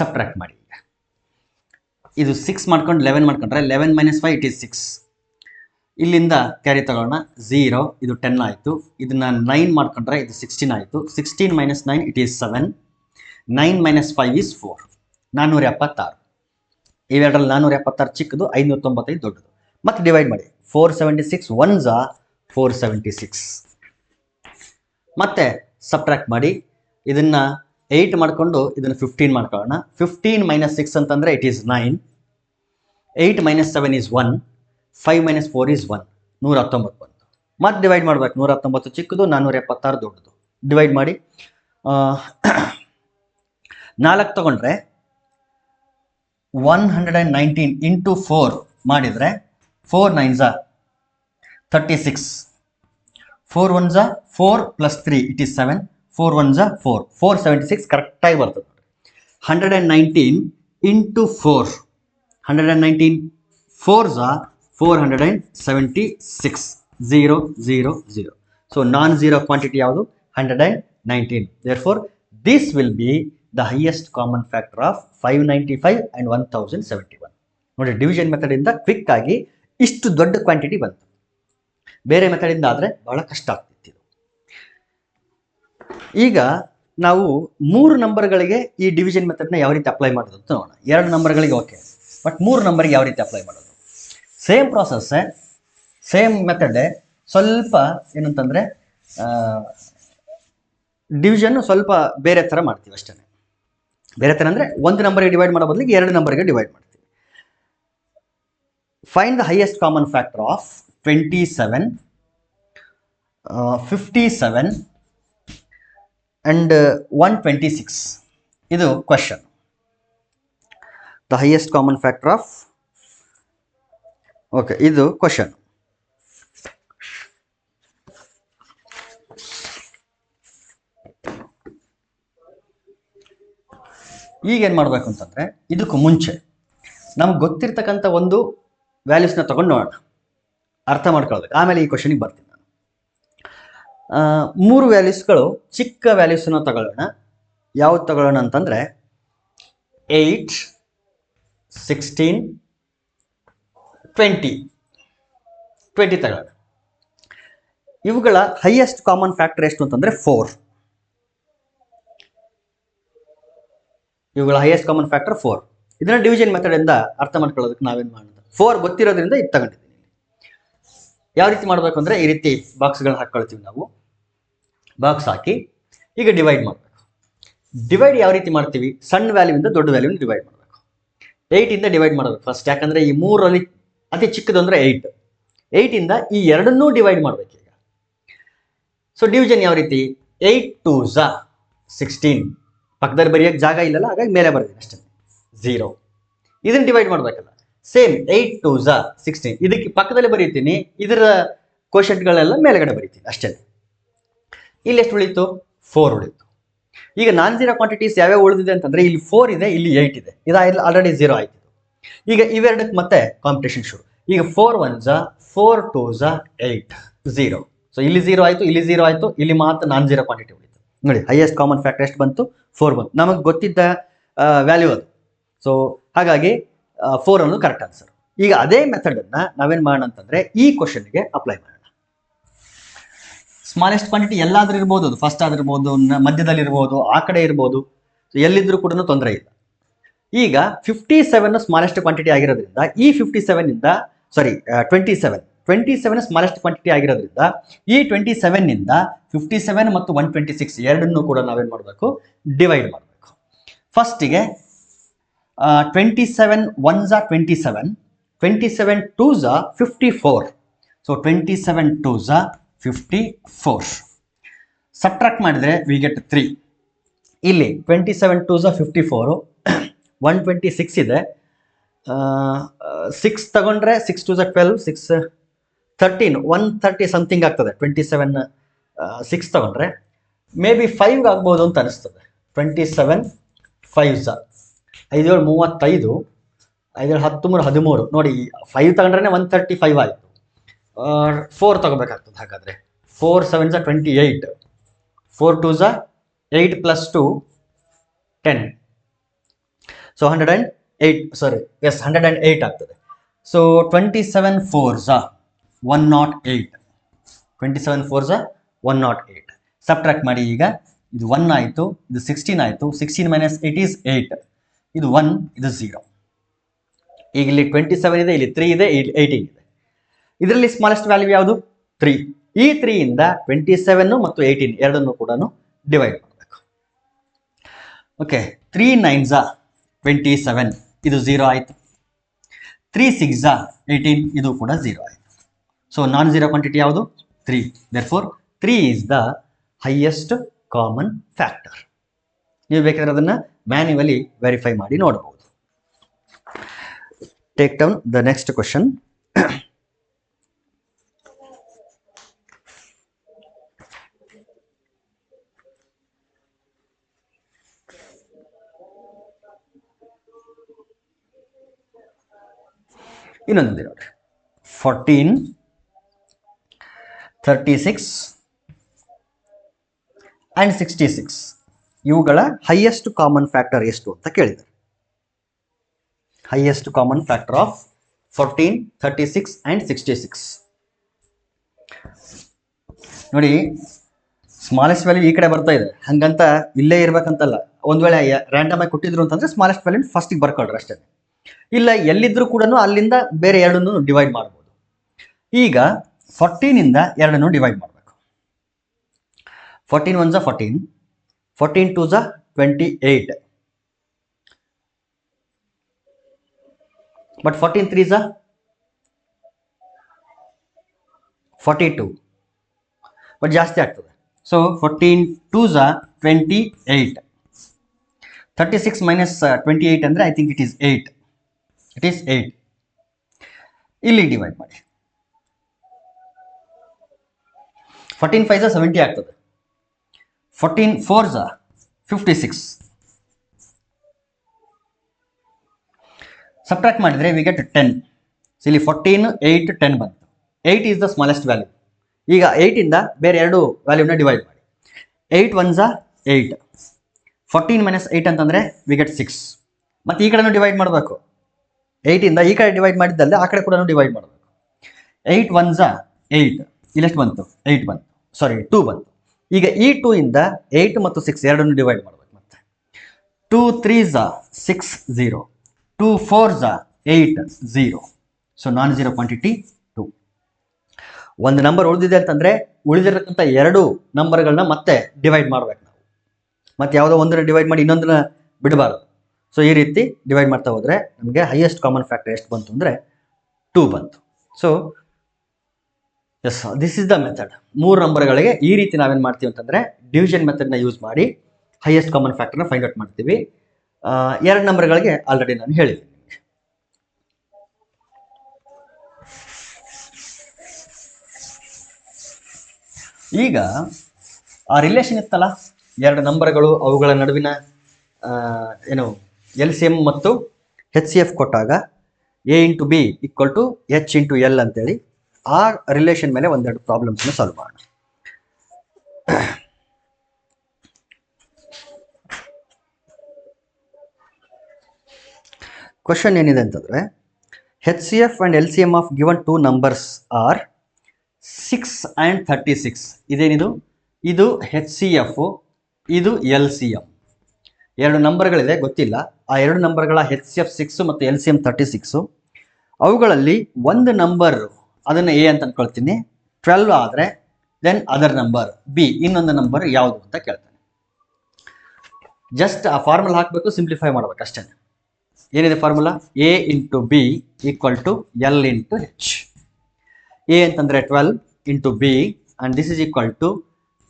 ಸಬ್ಟ್ರಾಕ್ಟ್ ಮಾಡಿ. ಇದು 6 ಮಾಡ್ಕೊಂಡು 11 ಮಾಡ್ಕೊಂಡ್ರೆ 11 - 5 ಇಟ್ ಈಸ್ 6. ಇಲ್ಲಿಂದ ಕ್ಯಾರಿ ತಗೊಳ್ಳೋಣ, 0. ಇದು 10 ಆಯಿತು. ಇದನ್ನ 9 ಮಾಡ್ಕೊಂಡ್ರೆ ಇದು 16 ಆಯಿತು. 16 - 9 ಇಟ್ ಈಸ್ 7. 9 - 5 ಈಸ್ 4. 476. ಇವೆರಡರಲ್ಲಿ 476 ಚಿಕ್ಕದು, 595 ದೊಡ್ಡದು. ಮತ್ತೆ ಡಿವೈಡ್ ಮಾಡಿ. 476 1s 476. ಮತ್ತೆ ಸಬ್ಟ್ರಾಕ್ಟ್ ಮಾಡಿ. ಇದನ್ನ 8 ಮಾಡಿಕೊಂಡು ಇದನ್ನು 15 ಮಾಡ್ಕೊಳ್ಳೋಣ. 15 - 6 ಅಂತಂದರೆ ಇಟ್ ಈಸ್ 9. 8 - 7 ಈಸ್ 1. 5 - 4 ಈಸ್ 1. 119 ಬಂತು. ಮತ್ತೆ ಡಿವೈಡ್ ಮಾಡಬೇಕು. 119 ಚಿಕ್ಕದು, 476 ದೊಡ್ಡದು. ಡಿವೈಡ್ ಮಾಡಿ. 4 ತಗೊಂಡ್ರೆ 119 ಇಂಟು 4 ಮಾಡಿದರೆ 4 9s 36. 4 1s 4 plus 3 it is 7. 4 1s 4, 476 ಕರೆಕ್ಟಾಗಿ ಬರ್ತದೆ. 119 into 4, 119 4s 476, 0 0 0. So non zero quantity ಯಾವುದು? 119. Therefore this will be the highest common factor of 595 and 1071. ನೋಡಿ, ಡಿವಿಷನ್ ಮೆಥಡಿಂದ ಕ್ವಿಕ್ ಆಗಿ ಇಷ್ಟು ದೊಡ್ಡ ಕ್ವಾಂಟಿಟಿ ಬಂತು. ಬೇರೆ ಮೆಥಡಿಂದ ಆದರೆ ಬಹಳ ಕಷ್ಟ ಆಗ್ತಿತ್ತು. ಈಗ ನಾವು 3 ನಂಬರ್ಗಳಿಗೆ ಈ ಡಿವಿಷನ್ ಮೆಥಡ್ನ ಯಾವ ರೀತಿ ಅಪ್ಲೈ ಮಾಡೋದು ಅಂತ ನೋಡೋಣ. 2 ನಂಬರ್ಗಳಿಗೆ ಓಕೆ, ಬಟ್ 3 ನಂಬರ್ಗೆ ಯಾವ ರೀತಿ ಅಪ್ಲೈ ಮಾಡೋದು? ಸೇಮ್ ಪ್ರಾಸೆಸ್ಸೇ, ಸೇಮ್ ಮೆಥಡೇ, ಸ್ವಲ್ಪ ಏನಂತಂದರೆ ಡಿವಿಷನ್ ಸ್ವಲ್ಪ ಬೇರೆ ಥರ ಮಾಡ್ತೀವಿ ಅಷ್ಟೇ. ಬೇರೆ ಥರ ಅಂದರೆ ಒಂದು ನಂಬರ್ಗೆ ಡಿವೈಡ್ ಮಾಡೋ ಬದಲಿಗೆ 2 ನಂಬರ್ಗೆ ಡಿವೈಡ್ ಮಾಡ್ತೀವಿ. Find the highest common factor of 27, 57 and 126. ಇದು question. The highest common factor of, okay, ಇದು ಕ್ವೆಶ್ಚನ್. ಈಗೇನು ಮಾಡಬೇಕು ಅಂತಂದರೆ, ಇದಕ್ಕೂ ಮುಂಚೆ ನಮ್ಗೆ ಗೊತ್ತಿರ್ತಕ್ಕಂಥ ಒಂದು ವ್ಯಾಲ್ಯೂಸ್ನ ತೊಗೊಂಡು ನೋಡೋಣ, ಅರ್ಥ ಮಾಡ್ಕೊಳ್ಬೇಕು. ಆಮೇಲೆ ಈ ಕ್ವೆಶ್ಚನಿಗೆ ಬರ್ತೀನಿ ನಾನು. ಮೂರು ವ್ಯಾಲ್ಯೂಸ್ಗಳು ಚಿಕ್ಕ ವ್ಯಾಲ್ಯೂಸನ್ನು ತಗೊಳ್ಳೋಣ. ಯಾವ್ದು ತಗೊಳ್ಳೋಣ ಅಂತಂದರೆ 8, 16, 20 ತಗೊಳ್ಳೋಣ. ಇವುಗಳ ಹೈಯೆಸ್ಟ್ ಕಾಮನ್ ಫ್ಯಾಕ್ಟರ್ ಎಷ್ಟು ಅಂತಂದರೆ 4. ಇವುಗಳ ಹೈಯೆಸ್ಟ್ ಕಾಮನ್ ಫ್ಯಾಕ್ಟರ್ 4. ಇದನ್ನ ಡಿವಿಷನ್ ಮೆಥಡ್ ಇಂದ ಅರ್ಥ ಮಾಡ್ಕೊಳ್ಳೋದಕ್ಕೆ ನಾವೇನು ಮಾಡೋದು, 4 ಗೊತ್ತಿರೋದ್ರಿಂದ ಇದು ತಗೊಂಡಿದ್ದೀನಿ. ಯಾವ ರೀತಿ ಮಾಡಬೇಕು ಅಂದರೆ ಈ ರೀತಿ ಬಾಕ್ಸ್ಗಳನ್ನ ಹಾಕ್ಕೊಳ್ತೀವಿ ನಾವು. ಬಾಕ್ಸ್ ಹಾಕಿ ಈಗ ಡಿವೈಡ್ ಮಾಡಬೇಕು. ಡಿವೈಡ್ ಯಾವ ರೀತಿ ಮಾಡ್ತೀವಿ, ಸಣ್ಣ ವ್ಯಾಲ್ಯೂವಿಂದ ದೊಡ್ಡ ವ್ಯಾಲ್ಯೂನ ಡಿವೈಡ್ ಮಾಡಬೇಕು. 8 ಡಿವೈಡ್ ಮಾಡಬೇಕು ಫಸ್ಟ್, ಯಾಕಂದರೆ ಈ 3ರಲ್ಲಿ ಅತಿ ಚಿಕ್ಕದು ಅಂದರೆ 8. 8 ಈ ಎರಡನ್ನೂ ಡಿವೈಡ್ ಮಾಡಬೇಕು ಈಗ. ಸೊ ಡಿವಿಷನ್ ಯಾವ ರೀತಿ, 8 2s 16. ಪಕ್ಕದಲ್ಲಿ ಬರೆಯೋಕ್ಕೆ ಜಾಗ ಇಲ್ಲಲ್ಲ, ಹಾಗಾಗಿ ಮೇಲೆ ಬರ್ತೀನಿ ಅಷ್ಟೇ, 0. ಇದನ್ನು ಡಿವೈಡ್ ಮಾಡಬೇಕಲ್ಲ, ಸೇಮ್ 8 2s 16. ಇದಕ್ಕೆ ಪಕ್ಕದಲ್ಲಿ ಬರೀತೀನಿ, ಇದರ ಕೋಶೆಂಟ್ಗಳೆಲ್ಲ ಮೇಲೆಗಡೆ ಬರೀತೀನಿ ಅಷ್ಟೇ. ಇಲ್ಲಿ ಎಷ್ಟು ಉಳಿತು, 4 ಉಳಿತು. ಈಗ ನಾನ್ ಝೀರೋ ಕ್ವಾಂಟಿಟೀಸ್ ಯಾವ್ಯಾವ ಉಳಿದಿದೆ ಅಂತಂದ್ರೆ ಇಲ್ಲಿ 4 ಇದೆ, ಇಲ್ಲಿ 8 ಇದೆ. ಇದು ಆಲ್ರೆಡಿ 0 ಆಯ್ತು. ಈಗ ಇವೆರಡಕ್ಕೆ ಮತ್ತೆ ಕಾಂಪಿಟೇಷನ್ ಶುರು. ಈಗ 4 1s 4 2s 8 0. ಸೊ ಇಲ್ಲಿ 0 ಆಯ್ತು, ಇಲ್ಲಿ 0 ಆಯ್ತು, ಇಲ್ಲಿ ಮಾತ್ರ ನಾನ್ ಝೀರೋ ಕ್ವಾಂಟಿಟಿ ಉಳಿತು. ನೋಡಿ ಹೈಯೆಸ್ಟ್ ಕಾಮನ್ ಫ್ಯಾಕ್ಟರ್ ಎಷ್ಟು ಬಂತು, 4 ಬಂತು. ನಮಗೆ ಗೊತ್ತಿದ್ದ ವ್ಯಾಲ್ಯೂ ಅದು. ಸೊ ಹಾಗಾಗಿ 4 ಅನ್ನೋದು ಕರೆಕ್ಟ್ ಆನ್ಸರ್. ಈಗ ಅದೇ ಮೆಥಡನ್ನು ನಾವೇನು ಮಾಡೋಣ ಅಂತಂದರೆ ಈ ಕ್ವಶನ್ಗೆ ಅಪ್ಲೈ ಮಾಡೋಣ. ಸ್ಮಾಲೆಸ್ಟ್ ಕ್ವಾಂಟಿಟಿ ಎಲ್ಲಾದ್ರೂ ಇರ್ಬೋದು, ಅದು ಫಸ್ಟ್ ಆಗಿರ್ಬೋದು, ಮಧ್ಯದಲ್ಲಿರ್ಬೋದು, ಆ ಕಡೆ ಇರ್ಬೋದು, ಎಲ್ಲಿದ್ರೂ ಕೂಡ ತೊಂದರೆ ಇಲ್ಲ. ಈಗ 57 ಸ್ಮಾಲೆಸ್ಟ್ ಕ್ವಾಂಟಿಟಿ ಆಗಿರೋದ್ರಿಂದ ಈ 27 ಸ್ಮಾಲೆಸ್ಟ್ ಕ್ವಾಂಟಿಟಿ ಆಗಿರೋದ್ರಿಂದ ಈ 27 57 ಮತ್ತು 126 ಎರಡನ್ನೂ ಕೂಡ ನಾವೇನು ಮಾಡಬೇಕು, ಡಿವೈಡ್ ಮಾಡಬೇಕು. ಫಸ್ಟಿಗೆ 27 1s 27, 27 2s 54. So 27 2s 54. Subtract ಮಾಡಿದರೆ ವಿ ಗೆಟ್ 3. ಇಲ್ಲಿ 27 2s 54, 126 ಇದೆ. 6 ತಗೊಂಡ್ರೆ 6 2s 12, 6 13, 130 ಸಮಥಿಂಗ್ ಆಗ್ತದೆ. 27 6 ತಗೊಂಡ್ರೆ ಮೇ ಬಿ 5 ಆಗ್ಬೋದು ಅಂತ ಅನಿಸ್ತದೆ. 27 5s 5 7 35, 5 7 13 13. ನೋಡಿ 5 ತಗೊಂಡ್ರೆ 135 ಆಯಿತು. 4 ತಗೋಬೇಕಾಗ್ತದೆ. ಹಾಗಾದರೆ 4 7s 28, 4 2s 8 + 2 10. ಸೊ 108 ಆಗ್ತದೆ. So 27 4s 108, 27 4s 108. ಸಬ್ಟ್ರಾಕ್ಟ್ ಮಾಡಿ. ಈಗ ಇದು 1 ಆಯಿತು, ಇದು 16 ಆಯಿತು. 16 - 8 is 8. ಇದು 1, ಇದು 0. ಈಗ ಇಲ್ಲಿ 27 ಇದೆ, ಇಲ್ಲಿ 3 ಇದೆ, ಇಲ್ಲಿ 18 ಇದೆ. ಇದರಲ್ಲಿ ಸ್ಮಾಲೆಸ್ಟ್ ವ್ಯಾಲ್ಯೂ ಯಾವುದು, 3. ಈ 3 ಇಂದ 27 ಮತ್ತು 18 ಎರಡನ್ನೂ ಕೂಡ ಡಿವೈಡ್ ಮಾಡಬೇಕು. ಓಕೆ, 3 9s 27, ಇದು 0 ಆಯಿತು. 3 6s 18, ಇದು ಕೂಡ 0 ಆಯಿತು. ಸೊ ನಾನ್ ಝೀರೋ ಕ್ವಾಂಟಿಟಿ ಯಾವುದು, 3. Therefore 3 is the highest common factor. ನೀವು ಬೇಕಾದ್ರೆ ಅದನ್ನು ಮ್ಯಾನ್ಯುವಲಿ ವೆರಿಫೈ ಮಾಡಿ ನೋಡಬಹುದು. Take down the next question. ಇನ್ನೊಂದು ನೋಡಿ, 14, 36 ಆ್ಯಂಡ್ 66 ಇವುಗಳ ಹೈಯೆಸ್ಟ್ ಕಾಮನ್ ಫ್ಯಾಕ್ಟರ್ ಎಷ್ಟು ಅಂತ ಕೇಳಿದ್ದಾರೆ. Highest common factor of 14, 36 and 66. ನೋಡಿ ಸ್ಮಾಲೆಸ್ಟ್ ವ್ಯಾಲ್ಯೂ ಈ ಕಡೆ ಬರ್ತಾ ಇದೆ, ಹಂಗಂತ ಇಲ್ಲೇ ಇರ್ಬೇಕಂತಲ್ಲ. ಒಂದು ವೇಳೆ ರ್ಯಾಂಡಮ್ ಆಗಿ ಕೊಟ್ಟಿದ್ರು ಅಂತಂದ್ರೆ ಸ್ಮಾಲೆಸ್ಟ್ ವ್ಯಾಲ್ಯೂ ಫಸ್ಟಿಗೆ ಬರ್ಕೊಳ್ರಿ ಅಷ್ಟೇ. ಇಲ್ಲ ಎಲ್ಲಿದ್ರೂ ಕೂಡ ಅಲ್ಲಿಂದ ಬೇರೆ ಎರಡನ್ನು ಡಿವೈಡ್ ಮಾಡ್ಬೋದು. ಈಗ 14 ಇಂದ ಎರಡನ್ನು ಡಿವೈಡ್ ಮಾಡಬೇಕು. 14 1s 14, 14 2s 28, but 14 3s 42, but ಜಾಸ್ತಿ ಆಗ್ತದೆ. ಸೊ 14 2s 28, 36 - 28 ಅಂದರೆ I think it is 8. It is 8. ಇಲ್ಲಿ ಡಿವೈಡ್ ಮಾಡಿ. 14 5s 70 ಆಗ್ತದೆ. 14 4s 56. ಸಬ್ಟ್ರಾಕ್ಟ್ ಮಾಡಿದರೆ ವಿ ಗೆಟ್ 10. ಇಲ್ಲಿ 14 8 10 ಬಂತು. 8 ಈಸ್ ದ ಸ್ಮಾಲೆಸ್ಟ್ ವ್ಯಾಲ್ಯೂ. ಈಗ 8ಇಂದ ಬೇರೆ ಎರಡು ವ್ಯಾಲ್ಯೂನ ಡಿವೈಡ್ ಮಾಡಿ. 8 1s 8, 14 minus 8 ಅಂತಂದರೆ ವಿ ಗೆಟ್ 6. ಮತ್ತು ಈ ಕಡೆನೂ ಡಿವೈಡ್ ಮಾಡಬೇಕು. 8ಇಂದ ಈ ಕಡೆ ಡಿವೈಡ್ ಮಾಡಿದ್ದಲ್ಲದೆ ಆ ಕಡೆ ಕೂಡ ಡಿವೈಡ್ ಮಾಡಬೇಕು. 8 1s 8, ಇಲ್ಲೆಷ್ಟು ಬಂತು? 8 ಬಂತು, ಸಾರಿ 2 ಬಂತು. ಈಗ ಈ 2ಇಂದ 8 ಮತ್ತು 6 ಎರಡನ್ನು ಡಿವೈಡ್ ಮಾಡಬೇಕು. ಮತ್ತೆ 2 3s 6 0, 2 4s 8 0. So non zero quantity 2. ಒಂದು ನಂಬರ್ ಉಳಿದಿದೆ ಅಂತಂದರೆ ಉಳಿದಿರತಕ್ಕಂಥ ಎರಡು ನಂಬರ್ಗಳನ್ನ ಮತ್ತೆ ಡಿವೈಡ್ ಮಾಡ್ಬೇಕು ನಾವು. ಮತ್ತೆ ಯಾವುದೋ ಒಂದನ್ನು ಡಿವೈಡ್ ಮಾಡಿ ಇನ್ನೊಂದನ್ನ ಬಿಡಬಾರ್ದು. ಸೊ ಈ ರೀತಿ ಡಿವೈಡ್ ಮಾಡ್ತಾ ಹೋದರೆ ನಮಗೆ ಹೈಯೆಸ್ಟ್ ಕಾಮನ್ ಫ್ಯಾಕ್ಟರ್ ಎಷ್ಟು ಬಂತು ಅಂದರೆ 2 ಬಂತು. So yes, this is the method. 3 ನಂಬರ್ಗಳಿಗೆ ಈ ರೀತಿ ನಾವೇನು ಮಾಡ್ತೀವಿ ಅಂತಂದರೆ ಡಿವಿಷನ್ ಮೆಥಡ್ನ ಯೂಸ್ ಮಾಡಿ ಹೈಯೆಸ್ಟ್ ಕಾಮನ್ ಫ್ಯಾಕ್ಟರ್ನ ಫೈಂಡ್ ಔಟ್ ಮಾಡ್ತೀವಿ. 2 ನಂಬರ್ಗಳಿಗೆ ಆಲ್ರೆಡಿ ನಾನು ಹೇಳಿದ್ದೀನಿ. ಈಗ ಆ ರಿಲೇಷನ್ ಇತ್ತಲ್ಲ, 2 ನಂಬರ್ಗಳು ಅವುಗಳ ನಡುವಿನ ಏನು LCM ಮತ್ತು HCF ಕೊಟ್ಟಾಗ A into B equal to H into L ಅಂತೇಳಿ ಆ ರಿಲೇಷನ್ ಮೇಲೆ ಒಂದೆರಡು ಪ್ರಾಬ್ಲಮ್ಸ್ನ ಸಾಲ್ವ್ ಮಾಡೋಣ. ಕ್ವಶನ್ ಏನಿದೆ ಅಂತಂದರೆ HCF and LCM of given 2 numbers R 6 and 36. ಇದೇನಿದು? ಇದು HCF, ಇದು LCM. 2 ನಂಬರ್ಗಳಿದೆ, ಗೊತ್ತಿಲ್ಲ. ಆ 2 ನಂಬರ್ಗಳ HCF 6 ಮತ್ತು LCM 36. ಅವುಗಳಲ್ಲಿ ಒಂದು ನಂಬರ್ ಅದನ್ನು A ಅಂತ ಅನ್ಕೊಳ್ತೀನಿ, 12 ಆದರೆ ದೆನ್ ಅದರ್ ನಂಬರ್ B, ಇನ್ನೊಂದು ನಂಬರ್ ಯಾವುದು ಅಂತ ಕೇಳ್ತಾನೆ. ಜಸ್ಟ್ ಆ ಫಾರ್ಮುಲಾ ಹಾಕಬೇಕು, ಸಿಂಪ್ಲಿಫೈ ಮಾಡ್ಬೇಕು ಅಷ್ಟೇ. ಏನಿದೆ formula? A into B equal to L into H. A ಅಂತಂದರೆ 12 into B and this is equal to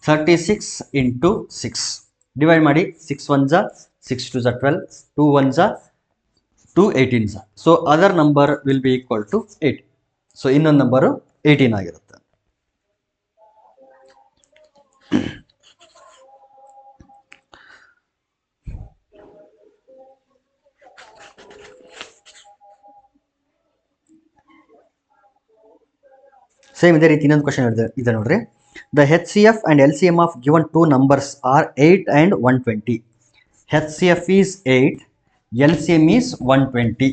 36 into 6. Divide ಮಾಡಿ. 6 1s 6 2s 12, 2 1s 2 18s. So other number will be equal to 8. So ಇನ್ನೊಂದು ನಂಬರು 18 ಆಗಿರುತ್ತೆ. ಸೇಮ್ ಇದೇ ರೀತಿ ಇನ್ನೊಂದು ಕ್ವಶನ್ ಇದೆ ನೋಡ್ರಿ. The HCF and LCM of given 2 numbers are 8 and 120. HCF is 8, LCM is 120.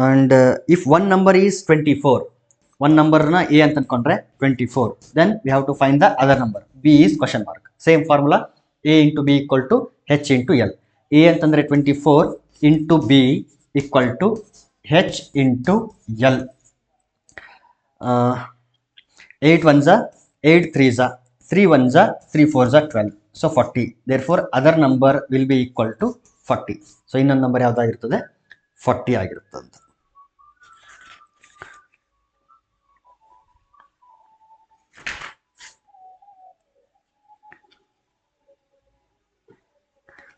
And if one number is 24, ಒಂದು ನಂಬರ್ನ A ಅಂತ ಅಂದ್ಕೊಂಡ್ರೆ 24, then we have to find the other number. B is question mark. Same formula, A into B equal to H into L. A ಅಂತಂದರೆ 24 into B equal to H into L. 8 1s 8 3s 3 1s 3 4s 12. So 40. Therefore other number will be equal to 40. So ಇನ್ನೊಂದು ನಂಬರ್ ಯಾವುದಾಗಿರ್ತದೆ? 40 ಆಗಿರುತ್ತದೆ.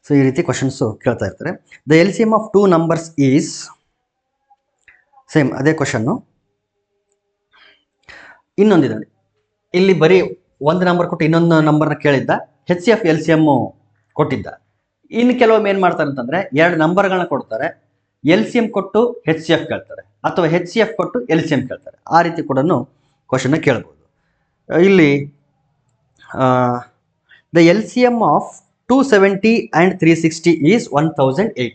ಸೊ ಈ ರೀತಿ ಕ್ವಶನ್ಸು ಕೇಳ್ತಾ ಇರ್ತಾರೆ. The LCM of 2 numbers is same ಅದೇ ಕ್ವಶನ್ನು. ಇನ್ನೊಂದಿದೆ, ಇಲ್ಲಿ ಬರೀ ಒಂದು ನಂಬರ್ ಕೊಟ್ಟು ಇನ್ನೊಂದು ನಂಬರ್ನ ಕೇಳಿದ್ದ, HCF LCM ಕೊಟ್ಟಿದ್ದ. ಇನ್ನು ಕೆಲವೊಮ್ಮೆ ಏನು ಮಾಡ್ತಾರೆ ಅಂತಂದರೆ 2 ನಂಬರ್ಗಳನ್ನ ಕೊಡ್ತಾರೆ, LCM ಕೊಟ್ಟು HCF ಕೇಳ್ತಾರೆ, ಅಥವಾ HCF ಕೊಟ್ಟು LCM ಕೇಳ್ತಾರೆ. ಆ ರೀತಿ ಕೂಡ ಕ್ವಶನ್ನ ಕೇಳ್ಬೋದು. ಇಲ್ಲಿ the LCM of 270 and 360 is 1080.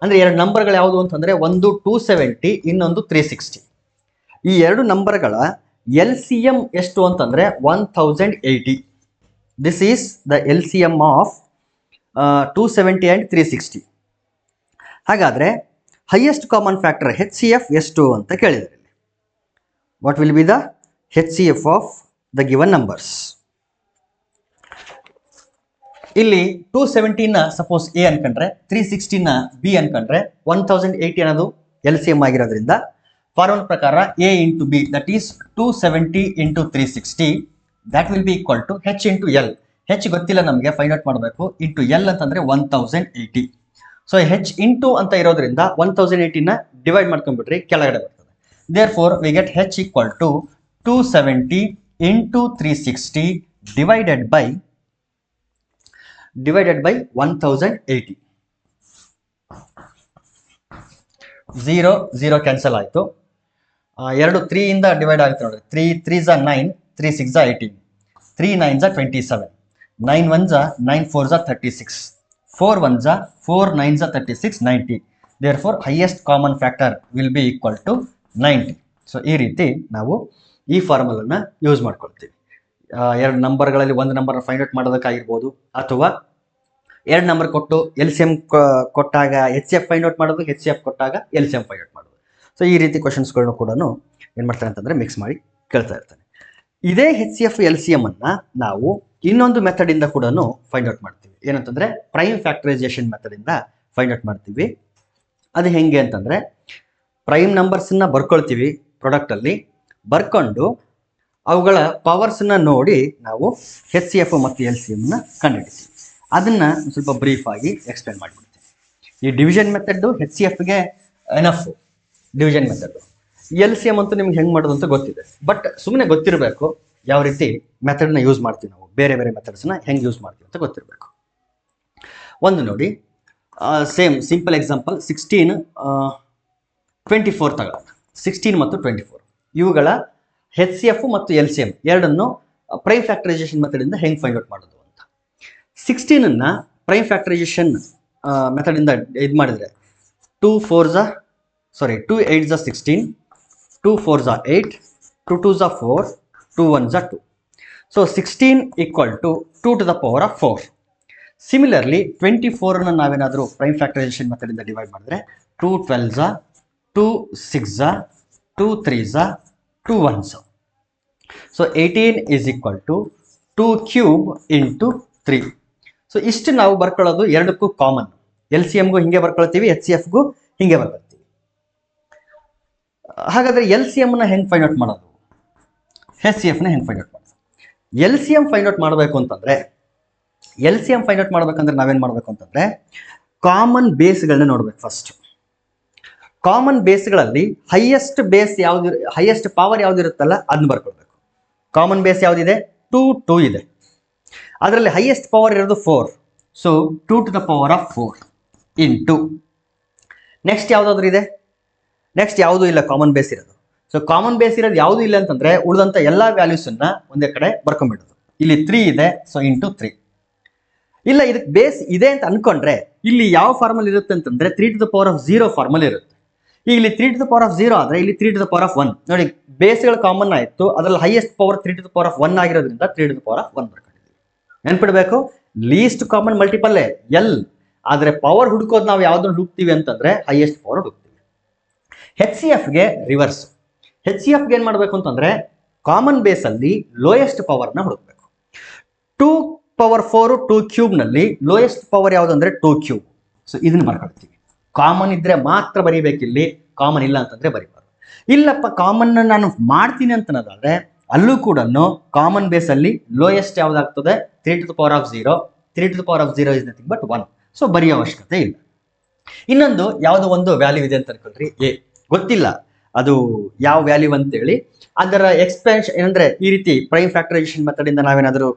ಅಂದರೆ 2 ನಂಬರ್ಗಳು ಯಾವುದು ಅಂತಂದರೆ ಒಂದು 270, ಇನ್ನೊಂದು 360. ಈ 2 ನಂಬರ್ಗಳ LCM ಎಷ್ಟು ಅಂತಂದರೆ 1080. This is the LCM of 270 and 360. ಹಾಗಾದರೆ ಹೈಯೆಸ್ಟ್ ಕಾಮನ್ ಫ್ಯಾಕ್ಟರ್ HCF ಎಷ್ಟು ಅಂತ ಕೇಳಿದ್ದಾರೆ. What will be the HCF of the given numbers? ಇಲ್ಲಿ 270ನ ಸಪೋಸ್ A ಅನ್ಕೊಂಡ್ರೆ, 360ನ B ಅನ್ಕೊಂಡ್ರೆ, 1080 ಅನ್ನೋದು LCM ಆಗಿರೋದ್ರಿಂದ ಫಾರ್ಮುಲಾ ಪ್ರಕಾರ A into B, that is 270 into 360, that will be equal to H into L. H ಗೊತ್ತಿಲ್ಲ ನಮಗೆ, ಫೈಂಡ್ ಔಟ್ ಮಾಡಬೇಕು. ಇಂಟು L ಅಂತಂದರೆ 1080. ಸೊ H ಇಂಟು ಅಂತ ಇರೋದ್ರಿಂದ 1080ನ ಡಿವೈಡ್ ಮಾಡ್ಕೊಂಡ್ಬಿಟ್ರಿ, ಕೆಳಗಡೆ ಬರ್ತದೆ. Therefore we get H equal to 270 into 360 divided by 1080. 0 0 cancel ಆಯಿತು. ಎರಡು 3 ಇಂದ ಡಿವೈಡ್ ಆಗುತ್ತೆ ನೋಡಿ. 3 3 ಝ 9, 3 6 ಝ 18, 3 9 ಝ 27, 9 1 ಝ 9 4 ಝ 36, 4 1 ಝ 4 9 ಝ 36, 90. Therefore highest common factor will be equal to 90. So ಈ ರೀತಿ ನಾವು ಈ ಫಾರ್ಮುಲನ್ನ ಯೂಸ್ ಮಾಡ್ಕೊಳ್ತೀವಿ. ಎರಡು ನಂಬರ್ಗಳಲ್ಲಿ ಒಂದು ನಂಬರ್ ಫೈಂಡ್ ಔಟ್ ಮಾಡೋದಕ್ಕಾಗಿರ್ಬೋದು, ಅಥವಾ ಎರಡು ನಂಬರ್ ಕೊಟ್ಟು LCM ಕೊಟ್ಟಾಗ HCF ಫೈಂಡ್ ಔಟ್ ಮಾಡೋದು, HCF ಕೊಟ್ಟಾಗ LCM ಫೈಂಡ್ ಔಟ್ ಮಾಡೋದು. ಸೊ ಈ ರೀತಿ ಕ್ವಶನ್ಸ್ಗಳನ್ನು ಕೂಡ ಏನು ಮಾಡ್ತಾರೆ ಅಂತಂದರೆ ಮಿಕ್ಸ್ ಮಾಡಿ ಕೇಳ್ತಾ ಇರ್ತಾನೆ. ಇದೇ HCF LCM ಅನ್ನ ನಾವು ಇನ್ನೊಂದು ಮೆಥಡಿಂದ ಕೂಡ ಫೈಂಡ್ ಔಟ್ ಮಾಡ್ತೀವಿ. ಏನಂತಂದರೆ ಪ್ರೈಮ್ ಫ್ಯಾಕ್ಟರೈಸೇಷನ್ ಮೆಥಡಿಂದ ಫೈಂಡ್ ಔಟ್ ಮಾಡ್ತೀವಿ. ಅದು ಹೆಂಗೆ ಅಂತಂದರೆ ಪ್ರೈಮ್ ನಂಬರ್ಸನ್ನ ಬರ್ಕೊಳ್ತೀವಿ ಪ್ರಾಡಕ್ಟಲ್ಲಿ, ಬರ್ಕೊಂಡು ಅವುಗಳ ಪವರ್ಸನ್ನ ನೋಡಿ ನಾವು HCF ಮತ್ತು LCMನ ಕಂಡುಹಿಡಿತೀವಿ. ಅದನ್ನು ಸ್ವಲ್ಪ ಬ್ರೀಫ್ ಆಗಿ ಎಕ್ಸ್ಪ್ಲೇನ್ ಮಾಡಿಬಿಡ್ತೀನಿ. ಈ ಡಿವಿಷನ್ ಮೆಥಡ್ HCFಗೆ ಎನಫ್ ಡಿವಿಷನ್ ಮೆಥಡ್. LCM ಅಂತೂ ನಿಮ್ಗೆ ಹೆಂಗೆ ಮಾಡೋದು ಅಂತ ಗೊತ್ತಿದೆ, ಬಟ್ ಸುಮ್ಮನೆ ಗೊತ್ತಿರಬೇಕು ಯಾವ ರೀತಿ ಮೆಥಡ್ನ ಯೂಸ್ ಮಾಡ್ತೀವಿ ನಾವು, ಬೇರೆ ಬೇರೆ ಮೆಥಡ್ಸ್ನ ಹೆಂಗೆ ಯೂಸ್ ಮಾಡ್ತೀವಿ ಅಂತ ಗೊತ್ತಿರಬೇಕು. ಒಂದು ನೋಡಿ, ಸೇಮ್ ಸಿಂಪಲ್ ಎಕ್ಸಾಂಪಲ್ 16 24 ತಗೊಳ್ಳೋಣ. 16 ಮತ್ತು 24 ಇವುಗಳ HCF ಮತ್ತು LCM ಎರಡನ್ನು ಪ್ರೈಮ್ ಫ್ಯಾಕ್ಟರೈಸೇಷನ್ ಮೆಥಡಿಂದ ಹೆಂಗೆ ಫೈಂಡ್ ಔಟ್ ಮಾಡೋದು ಅಂತ. 16 ಪ್ರೈಮ್ ಫ್ಯಾಕ್ಟರೈಸೇಷನ್ ಮೆಥಡಿಂದ ಇದು ಮಾಡಿದರೆ 2 8 ಝ 16, 2 4 ಝ 8, 2 2 ಝ 4, 2 1 ಝ 2. So 16 equal to 2 to the power of 4. Similarly 24 ನಾವೇನಾದರೂ ಪ್ರೈಮ್ ಫ್ಯಾಕ್ಟರೈಸೇಷನ್ ಮೆಥಡಿಂದ ಡಿವೈಡ್ ಮಾಡಿದ್ರೆ 2 12 ಝ, 2 6 ಝ, 2 3 ಝ, 2 1 ಝ. So 18 is equal to 2 cube into 3. So ಇಷ್ಟು ನಾವು ಬರ್ಕೊಳ್ಳೋದು ಎರಡಕ್ಕೂ ಕಾಮನ್. LCMಗೂ ಹಿಂಗೆ ಬರ್ಕೊಳ್ತೀವಿ, HCFಗೂ ಹಿಂಗೆ ಬರ್ಕೊಳ್ತೀವಿ. ಹಾಗಾದರೆ LCMನ ಹೆಂಗೆ ಫೈಂಡ್ ಔಟ್ ಮಾಡೋದು, HCFನ ಹೆಂಗೆ ಫೈಂಡ್ ಔಟ್ ಮಾಡೋದು? LCM ಫೈಂಡ್ ಔಟ್ ಮಾಡಬೇಕು ಅಂತಂದರೆ ನಾವೇನು ಮಾಡಬೇಕು ಅಂತಂದರೆ ಕಾಮನ್ ಬೇಸ್ಗಳನ್ನ ನೋಡ್ಬೇಕು. ಫಸ್ಟ್ ಕಾಮನ್ ಬೇಸ್ಗಳಲ್ಲಿ ಹೈಯೆಸ್ಟ್ ಬೇಸ್ ಯಾವ್ದು, ಹೈಯೆಸ್ಟ್ ಪವರ್ ಯಾವುದಿರುತ್ತಲ್ಲ ಅದನ್ನ ಬರ್ಕೊಳ್ಬೇಕು. ಕಾಮನ್ ಬೇಸ್ ಯಾವುದಿದೆ? 2 2 ಇದೆ. ಅದರಲ್ಲಿ ಹೈಯೆಸ್ಟ್ ಪವರ್ ಇರೋದು 4. So 2 to the power of 4 into next ಯಾವುದಾದ್ರೂ ಇದೆ? ನೆಕ್ಸ್ಟ್ ಯಾವುದೂ ಇಲ್ಲ ಕಾಮನ್ ಬೇಸ್ ಇರೋದು. ಸೊ ಕಾಮನ್ ಬೇಸ್ ಇರೋದು ಯಾವುದೂ ಇಲ್ಲ ಅಂತಂದರೆ ಉಳಿದಂಥ ಎಲ್ಲ ವ್ಯಾಲ್ಯೂಸನ್ನು ಒಂದೇ ಕಡೆ ಬರ್ಕೊಂಡ್ಬಿಡೋದು. ಇಲ್ಲಿ 3 ಇದೆ, ಸೊ ಇಂಟು 3. ಇಲ್ಲ ಇದಕ್ಕೆ ಬೇಸ್ ಇದೆ ಅಂತ ಅನ್ಕೊಂಡ್ರೆ ಇಲ್ಲಿ ಯಾವ ಫಾರ್ಮಲ್ ಇರುತ್ತೆ ಅಂತಂದರೆ 3 to the power of 0 formal ಇರುತ್ತೆ. ಈಗ ಇಲ್ಲಿ 3 ಟು ದ ಪವರ್ ಆಫ್ 0 ಆದರೆ ಇಲ್ಲಿ 3 ಟು ದ ಪವರ್ ಆಫ್ 1. ನೋಡಿ, ಬೇಸ್ಗಳು ಕಾಮನ್ ಆಯಿತು, ಅದರಲ್ಲಿ highest power 3 to the power of 1 ಆಗಿರೋದ್ರಿಂದ 3 ಟು ದ ಪವರ್ ಆಫ್ 1 ಬರ್ಕೊಂಡಿದ್ದೀವಿ. ನೆನ್ಪಿಡಬೇಕು, ಲೀಸ್ಟ್ ಕಾಮನ್ ಮಲ್ಟಿಪಲ್ಲೇ L, ಆದರೆ ಪವರ್ ಹುಡುಕೋದು ನಾವು ಯಾವ್ದನ್ನು ಹುಡುಕ್ತೀವಿ ಅಂತಂದರೆ ಹೈಯೆಸ್ಟ್ ಪವರ್ ಹುಡುಕ್ತೀವಿ. HCFಗೆ ರಿವರ್ಸ್. HCFಗೆ ಏನು ಮಾಡಬೇಕು ಅಂತಂದರೆ ಕಾಮನ್ ಬೇಸಲ್ಲಿ ಲೋಯೆಸ್ಟ್ ಪವರ್ನ ಹುಡುಕಬೇಕು. 2 ಪವರ್ 4 2 ಕ್ಯೂಬ್ನಲ್ಲಿ ಲೋಯೆಸ್ಟ್ ಪವರ್ ಯಾವುದು ಅಂದರೆ 2 ಕ್ಯೂಬ್. ಸೊ ಇದನ್ನು ಬರ್ಕೊಳ್ತೀವಿ. ಕಾಮನ್ ಇದ್ರೆ ಮಾತ್ರ ಬರೀಬೇಕಿಲ್ಲಿ, ಕಾಮನ್ ಇಲ್ಲ ಅಂತಂದರೆ ಬರೀಬಾರ್ದು. ಇಲ್ಲಪ್ಪ ಕಾಮನ್ ನಾನು ಮಾಡ್ತೀನಿ ಅಂತನದಾದರೆ ಅಲ್ಲೂ ಕೂಡ ಕಾಮನ್ ಬೇಸಲ್ಲಿ ಲೋಯೆಸ್ಟ್ ಯಾವುದಾಗ್ತದೆ? 3 to the power of 0. 3 to the power of 0 is nothing but 1. So ಬರೆಯೋ ಅವಶ್ಯಕತೆ ಇಲ್ಲ. ಇನ್ನೊಂದು ಯಾವುದೋ ಒಂದು ವ್ಯಾಲ್ಯೂ ಇದೆ ಅಂತ ಅನ್ಕೊಳ್ರಿ, A ಗೊತ್ತಿಲ್ಲ ಅದು ಯಾವ ವ್ಯಾಲ್ಯೂ ಅಂತೇಳಿ. ಅದರ ಎಕ್ಸ್ಪೆನ್ಷನ್ ಏನಂದರೆ ಈ ರೀತಿ ಪ್ರೈಮ್ ಫ್ಯಾಕ್ಟರೈಸೇಷನ್ ಮೆಥಡಿಂದ ನಾವೇನಾದರೂ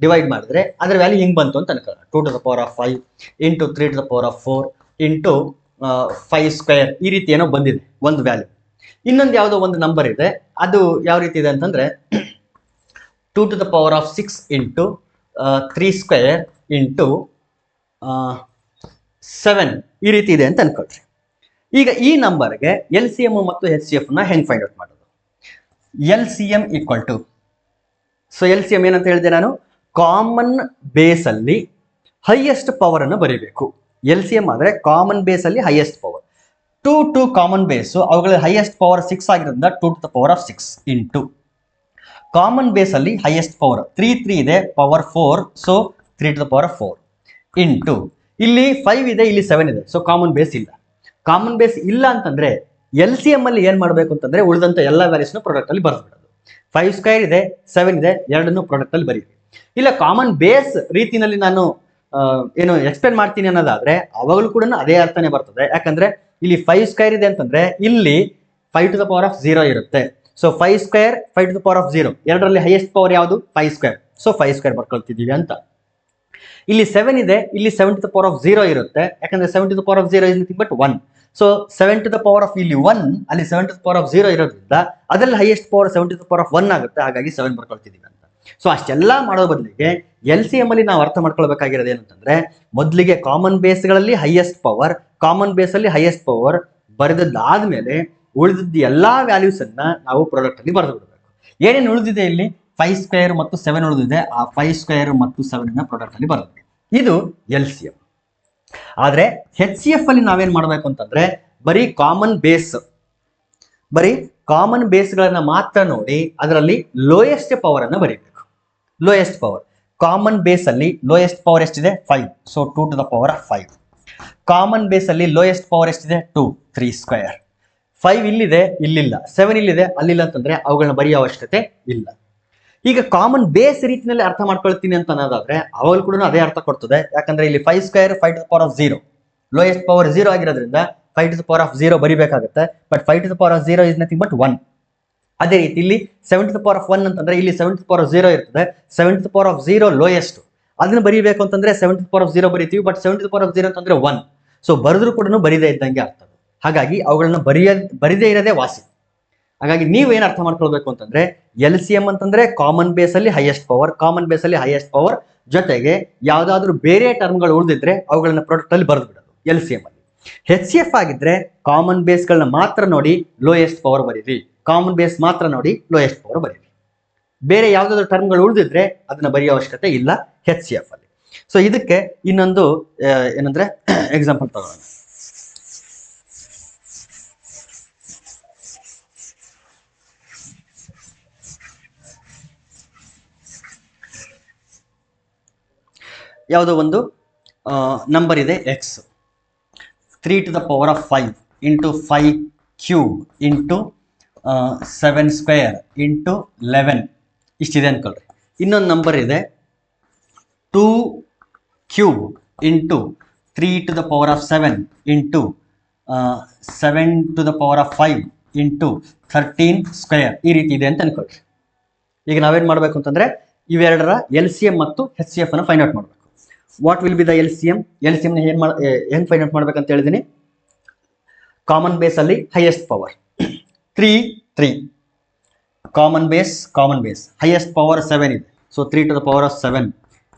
ಡಿವೈಡ್ ಮಾಡಿದ್ರೆ ಅದರ ವ್ಯಾಲ್ಯೂ ಹಿಂಗೆ ಬಂತು ಅಂತ ಅನ್ಕೊಳ್ಳೋಣ. 2 to the power of 5 into 3 to the power of 4 into 5 square, ಈ ರೀತಿ ಏನೋ ಬಂದಿದೆ ಒಂದು ವ್ಯಾಲ್ಯೂ. ಇನ್ನೊಂದು ಯಾವುದೋ ಒಂದು ನಂಬರ್ ಇದೆ, ಅದು ಯಾವ ರೀತಿ ಇದೆ ಅಂತಂದರೆ 2 to the power of 6 into 3 square into 7, ಈ ರೀತಿ ಇದೆ ಅಂತ ಅನ್ಕೊಳ್ರಿ. ಈಗ ಈ ನಂಬರ್ಗೆ LCM ಮತ್ತು HCFನ ಹೆಂಗೆ ಫೈಂಡ್ ಔಟ್ ಮಾಡೋದು? LCM equal to, so LCM ಏನಂತ ಹೇಳಿದೆ ನಾನು, ಕಾಮನ್ ಬೇಸಲ್ಲಿ ಹೈಯೆಸ್ಟ್ ಪವರನ್ನು ಬರೀಬೇಕು. LCM ಆದರೆ ಕಾಮನ್ ಬೇಸಲ್ಲಿ ಹೈಯೆಸ್ಟ್ ಪವರ್. 2 ಕಾಮನ್ ಬೇಸು, ಅವುಗಳ ಹೈಯೆಸ್ಟ್ ಪವರ್ 6 ಆಗಿರೋದ್ರಿಂದ 2 ಟು ದ ಪವರ್ ಆಫ್ 6 ಇಂಟು ಕಾಮನ್ ಬೇಸಲ್ಲಿ ಹೈಯೆಸ್ಟ್ ಪವರ್ 3 ಇದೆ, power 4, so 3 to the power of 4 ಇಂಟು ಇಲ್ಲಿ 5 ಇದೆ, ಇಲ್ಲಿ 7 ಇದೆ, ಸೊ ಕಾಮನ್ ಬೇಸ್ ಇಲ್ಲ. ಕಾಮನ್ ಬೇಸ್ ಇಲ್ಲ ಅಂತಂದರೆ LCM ಅಲ್ಲಿ ಏನು ಮಾಡಬೇಕು ಅಂತಂದರೆ ಉಳಿದಂಥ ಎಲ್ಲ ವ್ಯಾಲ್ಯೂಸ್ನ ಪ್ರಾಡಕ್ಟಲ್ಲಿ ಬರೆದ್ಬಿಡೋದು. 5 ಸ್ಕ್ವೇರ್ ಇದೆ, 7 ಇದೆ, ಎರಡನ್ನೂ ಪ್ರಾಡಕ್ಟಲ್ಲಿ ಬರೀರಿ. ಇಲ್ಲ ಕಾಮನ್ ಬೇಸ್ ರೀತಿಯಲ್ಲಿ ನಾನು ಏನು ಎಕ್ಸ್ಪ್ಲೇನ್ ಮಾಡ್ತೀನಿ ಅನ್ನೋದಾದರೆ ಅವಾಗಲೂ ಕೂಡ ಅದೇ ಅರ್ಥನೇ ಬರ್ತದೆ. ಯಾಕಂದರೆ ಇಲ್ಲಿ 5 ಸ್ಕ್ವೇರ್ ಇದೆ ಅಂತಂದರೆ ಇಲ್ಲಿ 5 ಟು ದ ಪವರ್ ಆಫ್ 0 ಇರುತ್ತೆ. So 5 square 5 to the power of 0, ಎರಡರಲ್ಲಿ ಹೈಯೆಸ್ಟ್ ಪವರ್ ಯಾವುದು? 5 ಸ್ಕ್ವೇರ್. ಸೊ 5 ಸ್ಕ್ವೇರ್ ಬರ್ಕೊಳ್ತಿದ್ದೀವಿ ಅಂತ. ಇಲ್ಲಿ 7 ಇದೆ, ಇಲ್ಲಿ 7 ಟು ದ ಪವರ್ ಆಫ್ 0 ಇರುತ್ತೆ, ಯಾಕಂದರೆ 7 to the power of 0 is nothing but 1. So 7 to the power of ಇಲ್ಲಿ 1, ಅಲ್ಲಿ 7 ಟು ದ ಪವರ್ ಆಫ್ 0 ಇರೋದ್ರಿಂದ ಅದರಲ್ಲಿ highest power 7 to the power of 1 ಆಗುತ್ತೆ, ಹಾಗಾಗಿ 7 ಬರ್ಕೊಳ್ತಿದ್ದೀವಿ ಅಂತ. ಸೊ ಅಷ್ಟೆಲ್ಲ ಮಾಡೋ ಬದಲಿಗೆ LCM ಅಲ್ಲಿ ನಾವು ಅರ್ಥ ಮಾಡ್ಕೊಳ್ಬೇಕಾಗಿರೋದು ಏನಂತಂದ್ರೆ, ಮೊದಲಿಗೆ ಕಾಮನ್ ಬೇಸ್ಗಳಲ್ಲಿ ಹೈಯೆಸ್ಟ್ ಪವರ್, ಕಾಮನ್ ಬೇಸ್ ಅಲ್ಲಿ ಹೈಯೆಸ್ಟ್ ಪವರ್ ಬರೆದಾದ್ಮೇಲೆ ಉಳಿದಿದ್ದ ಎಲ್ಲಾ ವ್ಯಾಲ್ಯೂಸ್ ಅನ್ನ ನಾವು ಪ್ರಾಡಕ್ಟ್ ಅಲ್ಲಿ ಬರೆದು ಬಿಡಬೇಕು. ಏನೇನು ಉಳಿದಿದೆ ಇಲ್ಲಿ 5 ಸ್ಕ್ವೇರ್ ಮತ್ತು 7 ಉಳಿದಿದೆ, ಆ 5 ಸ್ಕ್ವೇರ್ ಮತ್ತು 7 ಅನ್ನ ಪ್ರಾಡಕ್ಟ್ ಅಲ್ಲಿ ಬರೆದು. ಇದು LCM. ಆದ್ರೆ HCF ಅಲ್ಲಿ ನಾವೇನ್ ಮಾಡ್ಬೇಕು ಅಂತಂದ್ರೆ, ಬರೀ ಕಾಮನ್ ಬೇಸ್ಗಳನ್ನ ಮಾತ್ರ ನೋಡಿ ಅದರಲ್ಲಿ ಲೋಯೆಸ್ಟ್ ಪವರ್ ಅನ್ನ ಬರೀಬೇಕು. ಲೋಯೆಸ್ಟ್ ಪವರ್ ಕಾಮನ್ ಬೇಸ್ ಅಲ್ಲಿ ಲೋಯೆಸ್ಟ್ ಪವರ್ ಎಷ್ಟಿದೆ 5, so 2 to the power of 5. Common base ಅಲ್ಲಿ ಲೋಯೆಸ್ಟ್ ಪವರ್ ಎಷ್ಟಿದೆ 2, 3 ಸ್ಕ್ವೇರ್. 5 ಇಲ್ಲಿದೆ, ಇಲ್ಲಿಲ್ಲ. 7 ಇಲ್ಲಿದೆ, ಅಲ್ಲಿಲ್ಲ ಅಂತಂದ್ರೆ ಅವುಗಳನ್ನ ಬರೆಯೋ ಅವಶ್ಯಕತೆ ಇಲ್ಲ. ಈಗ ಕಾಮನ್ ಬೇಸ್ ರೀತಿಯಲ್ಲಿ ಅರ್ಥ ಮಾಡ್ಕೊಳ್ತೀನಿ ಅಂತ ಅನ್ನೋದಾದ್ರೆ ಅವಾಗ ಕೂಡ ಅದೇ ಅರ್ಥ ಕೊಡ್ತದೆ. ಯಾಕಂದ್ರೆ ಇಲ್ಲಿ 5 square 5 to the power of 0, lowest power 0 ಆಗಿರೋದ್ರಿಂದ 5 ಟು ದ ಪವರ್ ಆಫ್ 0 ಬರಿಬೇಕಾಗುತ್ತೆ. But 5 to the power of 0 is nothing but 1. ಅದೇ ರೀತಿ ಇಲ್ಲಿ 7 ಟು ದ ಪವರ್ ಆಫ್ 1 ಅಂತಂದ್ರೆ ಇಲ್ಲಿ 7 ಟು ದ ಪವರ್ ಆಫ್ 0 ಇರ್ತದೆ. 7 to the power of 0 lowest, ಅದನ್ನ ಬರೀಬೇಕು ಅಂತಂದ್ರೆ 7 ಟು ದ ಪವರ್ ಆಫ್ 0 ಬರೀತೀವಿ. But 7 to the power of 0 ಅಂತಂದ್ರೆ 1, ಸೊ ಬರೆದ್ರು ಕೂಡ ಬರೀದೇ ಇದ್ದಂಗೆ ಅರ್ಥ. ಹಾಗಾಗಿ ಅವುಗಳನ್ನ ಬರಿದೇ ಇರೋದೇ ವಾಸಿ. ಹಾಗಾಗಿ ನೀವೇನು ಅರ್ಥ ಮಾಡ್ಕೊಳ್ಬೇಕು ಅಂತಂದ್ರೆ, LCM ಅಂತಂದ್ರೆ ಕಾಮನ್ ಬೇಸ್ ಅಲ್ಲಿ ಹೈಯೆಸ್ಟ್ ಪವರ್, ಕಾಮನ್ ಬೇಸ್ ಅಲ್ಲಿ ಹೈಯೆಸ್ಟ್ ಪವರ್ ಜೊತೆಗೆ ಯಾವ್ದಾದ್ರು ಬೇರೆ ಟರ್ಮ್ಗಳು ಉಳಿದಿದ್ರೆ ಅವುಗಳನ್ನ ಪ್ರಾಡಕ್ಟ್ ಅಲ್ಲಿ ಬರೆದು ಬಿಡೋದು LCM ಅಲ್ಲಿ. HCF ಆಗಿದ್ರೆ ಕಾಮನ್ ಬೇಸ್ಗಳನ್ನ ಮಾತ್ರ ನೋಡಿ ಲೋಯೆಸ್ಟ್ ಪವರ್ ಬರೀರಿ, ಕಾಮನ್ ಬೇಸ್ ಮಾತ್ರ ನೋಡಿ ಲೋಯೆಸ್ಟ್ ಪವರ್ ಬರೀರಿ. ಬೇರೆ ಯಾವ್ದಾದ್ರು ಟರ್ಮ್ಗಳು ಉಳಿದಿದ್ರೆ ಅದನ್ನ ಬರೆಯೋ ಅವಶ್ಯಕತೆ ಇಲ್ಲ HCF ಅಲ್ಲಿ. ಸೊ ಇದಕ್ಕೆ ಇನ್ನೊಂದು ಏನಂದ್ರೆ ಎಕ್ಸಾಂಪಲ್ ತಗೋಣ. ಯಾವುದೋ ಒಂದು ನಂಬರ್ ಇದೆ x, 3 to the power of 5 into 5 cube into 7 square into 11 ಇಷ್ಟಿದೆ ಅನ್ಕೊಳ್ರಿ. ಇನ್ನೊಂದು ನಂಬರ್ ಇದೆ 2 cube into 3 to the power of 7 into 7 to the power of 5 into 13 square, ಈ ರೀತಿ ಇದೆ ಅಂತ ಅನ್ಕೊಳ್ರಿ. ಈಗ ನಾವೇನು ಮಾಡಬೇಕು ಅಂತಂದ್ರೆ ಇವೆರಡರ LCM ಮತ್ತು HCF ಅನ್ನು ಫೈಂಡ್ ಔಟ್ ಮಾಡಬೇಕು. What will be the LCM? LCM ನ ಹೆಂಗ್ ಫೈಂಡ್ ಔಟ್ ಮಾಡ್ಬೇಕಂತ ಹೇಳಿದೀನಿ. ಕಾಮನ್ ಬೇಸ್ ಅಲ್ಲಿ highest power 3 common base highest power 7 ಇದೆ, so 3 to the power of 7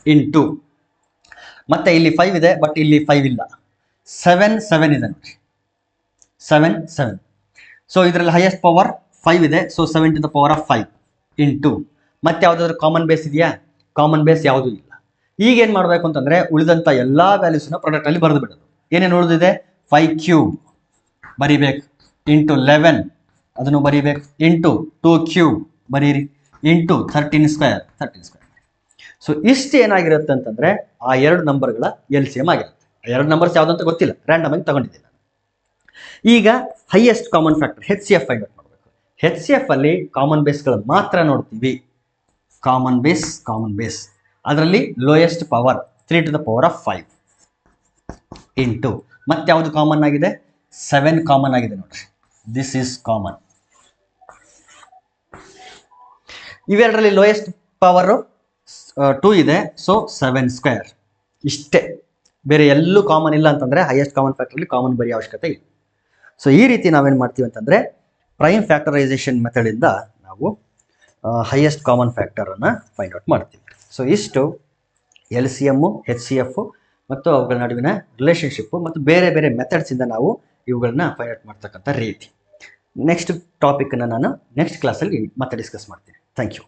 into ಮತ್ತೆ ಇಲ್ಲಿ 5 ಇದೆ, ಬಟ್ ಇಲ್ಲಿ 5 ಇಲ್ಲ. 7 ಇದೆ ನೋಡಿ, 7. ಸೊ ಇದರಲ್ಲಿ ಹೈಯೆಸ್ಟ್ ಪವರ್ 5 ಇದೆ, so 7 to the power of 5 into ಮತ್ತೆ ಯಾವ್ದಾದ್ರು ಕಾಮನ್ ಬೇಸ್ ಇದೆಯಾ? ಕಾಮನ್ ಬೇಸ್ ಯಾವುದೂ ಇಲ್ಲ. ಈಗ ಏನ್ ಮಾಡ್ಬೇಕು ಅಂತಂದ್ರೆ ಉಳಿದಂತ ಎಲ್ಲಾ ವ್ಯಾಲ್ಯೂಸ್ನ ಪ್ರಾಡಕ್ಟ್ ಅಲ್ಲಿ ಬರೆದು ಬಿಡೋದು. ಏನೇನು ಉಳಿದಿದೆ 5 ಕ್ಯೂಬ್ ಬರಿಬೇಕು ಇಂಟು 11 ಅದನ್ನು ಬರಿಬೇಕು ಇಂಟು 2 ಕ್ಯೂಬ್ ಬರೀರಿ ಇಂಟು 13 ಸ್ಕ್ವೇರ್. ಸೊ ಇಷ್ಟು ಏನಾಗಿರುತ್ತೆ ಅಂತಂದ್ರೆ ಆ ಎರಡು ನಂಬರ್ಗಳ LCM ಆಗಿರುತ್ತೆ. ಆ ಎರಡು ನಂಬರ್ಸ್ ಯಾವ್ದಂತ ಗೊತ್ತಿಲ್ಲ, ರ್ಯಾಂಡಮ್ ಆಗಿ ತಗೊಂಡಿದ್ದೀನಿ ನಾನು. ಈಗ highest common factor HCF find out ಮಾಡಬೇಕು. HCF ಅಲ್ಲಿ ಕಾಮನ್ ಬೇಸ್ಗಳು ಮಾತ್ರ ನೋಡ್ತೀವಿ. ಕಾಮನ್ ಬೇಸ್ ಅದರಲ್ಲಿ lowest power 3 to the power of 5 into ಮತ್ತೆ ಯಾವುದು ಕಾಮನ್ ಆಗಿದೆ 7 ಕಾಮನ್ ಆಗಿದೆ ನೋಡ್ರಿ, ದಿಸ್ ಈಸ್ ಕಾಮನ್. ಇವೆರಡರಲ್ಲಿ ಲೋಯೆಸ್ಟ್ ಪವರ್ 2 ಇದೆ, ಸೊ 7 ಸ್ಕ್ವೇರ್. ಇಷ್ಟೇ, ಬೇರೆ ಎಲ್ಲೂ ಕಾಮನ್ ಇಲ್ಲ ಅಂತಂದ್ರೆ ಹೈಯೆಸ್ಟ್ ಕಾಮನ್ ಫ್ಯಾಕ್ಟರ್ ಕಾಮನ್ ಬರೆಯೋ ಅವಶ್ಯಕತೆ ಇಲ್ಲ. ಸೊ ಈ ರೀತಿ ನಾವೇನು ಮಾಡ್ತೀವಿ ಅಂತಂದ್ರೆ ಪ್ರೈಮ್ ಫ್ಯಾಕ್ಟರೈಸೇಷನ್ ಮೆಥಡ್ ಇಂದ ನಾವು ಹೈಯೆಸ್ಟ್ ಕಾಮನ್ ಫ್ಯಾಕ್ಟರ್ ಅನ್ನ ಫೈಂಡ್ ಔಟ್ ಮಾಡ್ತೀವಿ. ಸೊ ಇಷ್ಟು LCM, HCF ಮತ್ತು ಅವುಗಳ ನಡುವಿನ ರಿಲೇಷನ್ಶಿಪ್ ಮತ್ತು ಬೇರೆ ಬೇರೆ ಮೆಥಡ್ಸ್ ಇಂದ ನಾವು ಇವುಗಳನ್ನ ಫೈಂಡ್ ಔಟ್ ಮಾಡ್ತಕ್ಕಂಥ ರೀತಿ. ನೆಕ್ಸ್ಟ್ ಟಾಪಿಕ್ ಅನ್ನ ನಾನು ನೆಕ್ಸ್ಟ್ ಕ್ಲಾಸಲ್ಲಿ ಮತ್ತೆ ಡಿಸ್ಕಸ್ ಮಾಡ್ತೀನಿ. Thank you.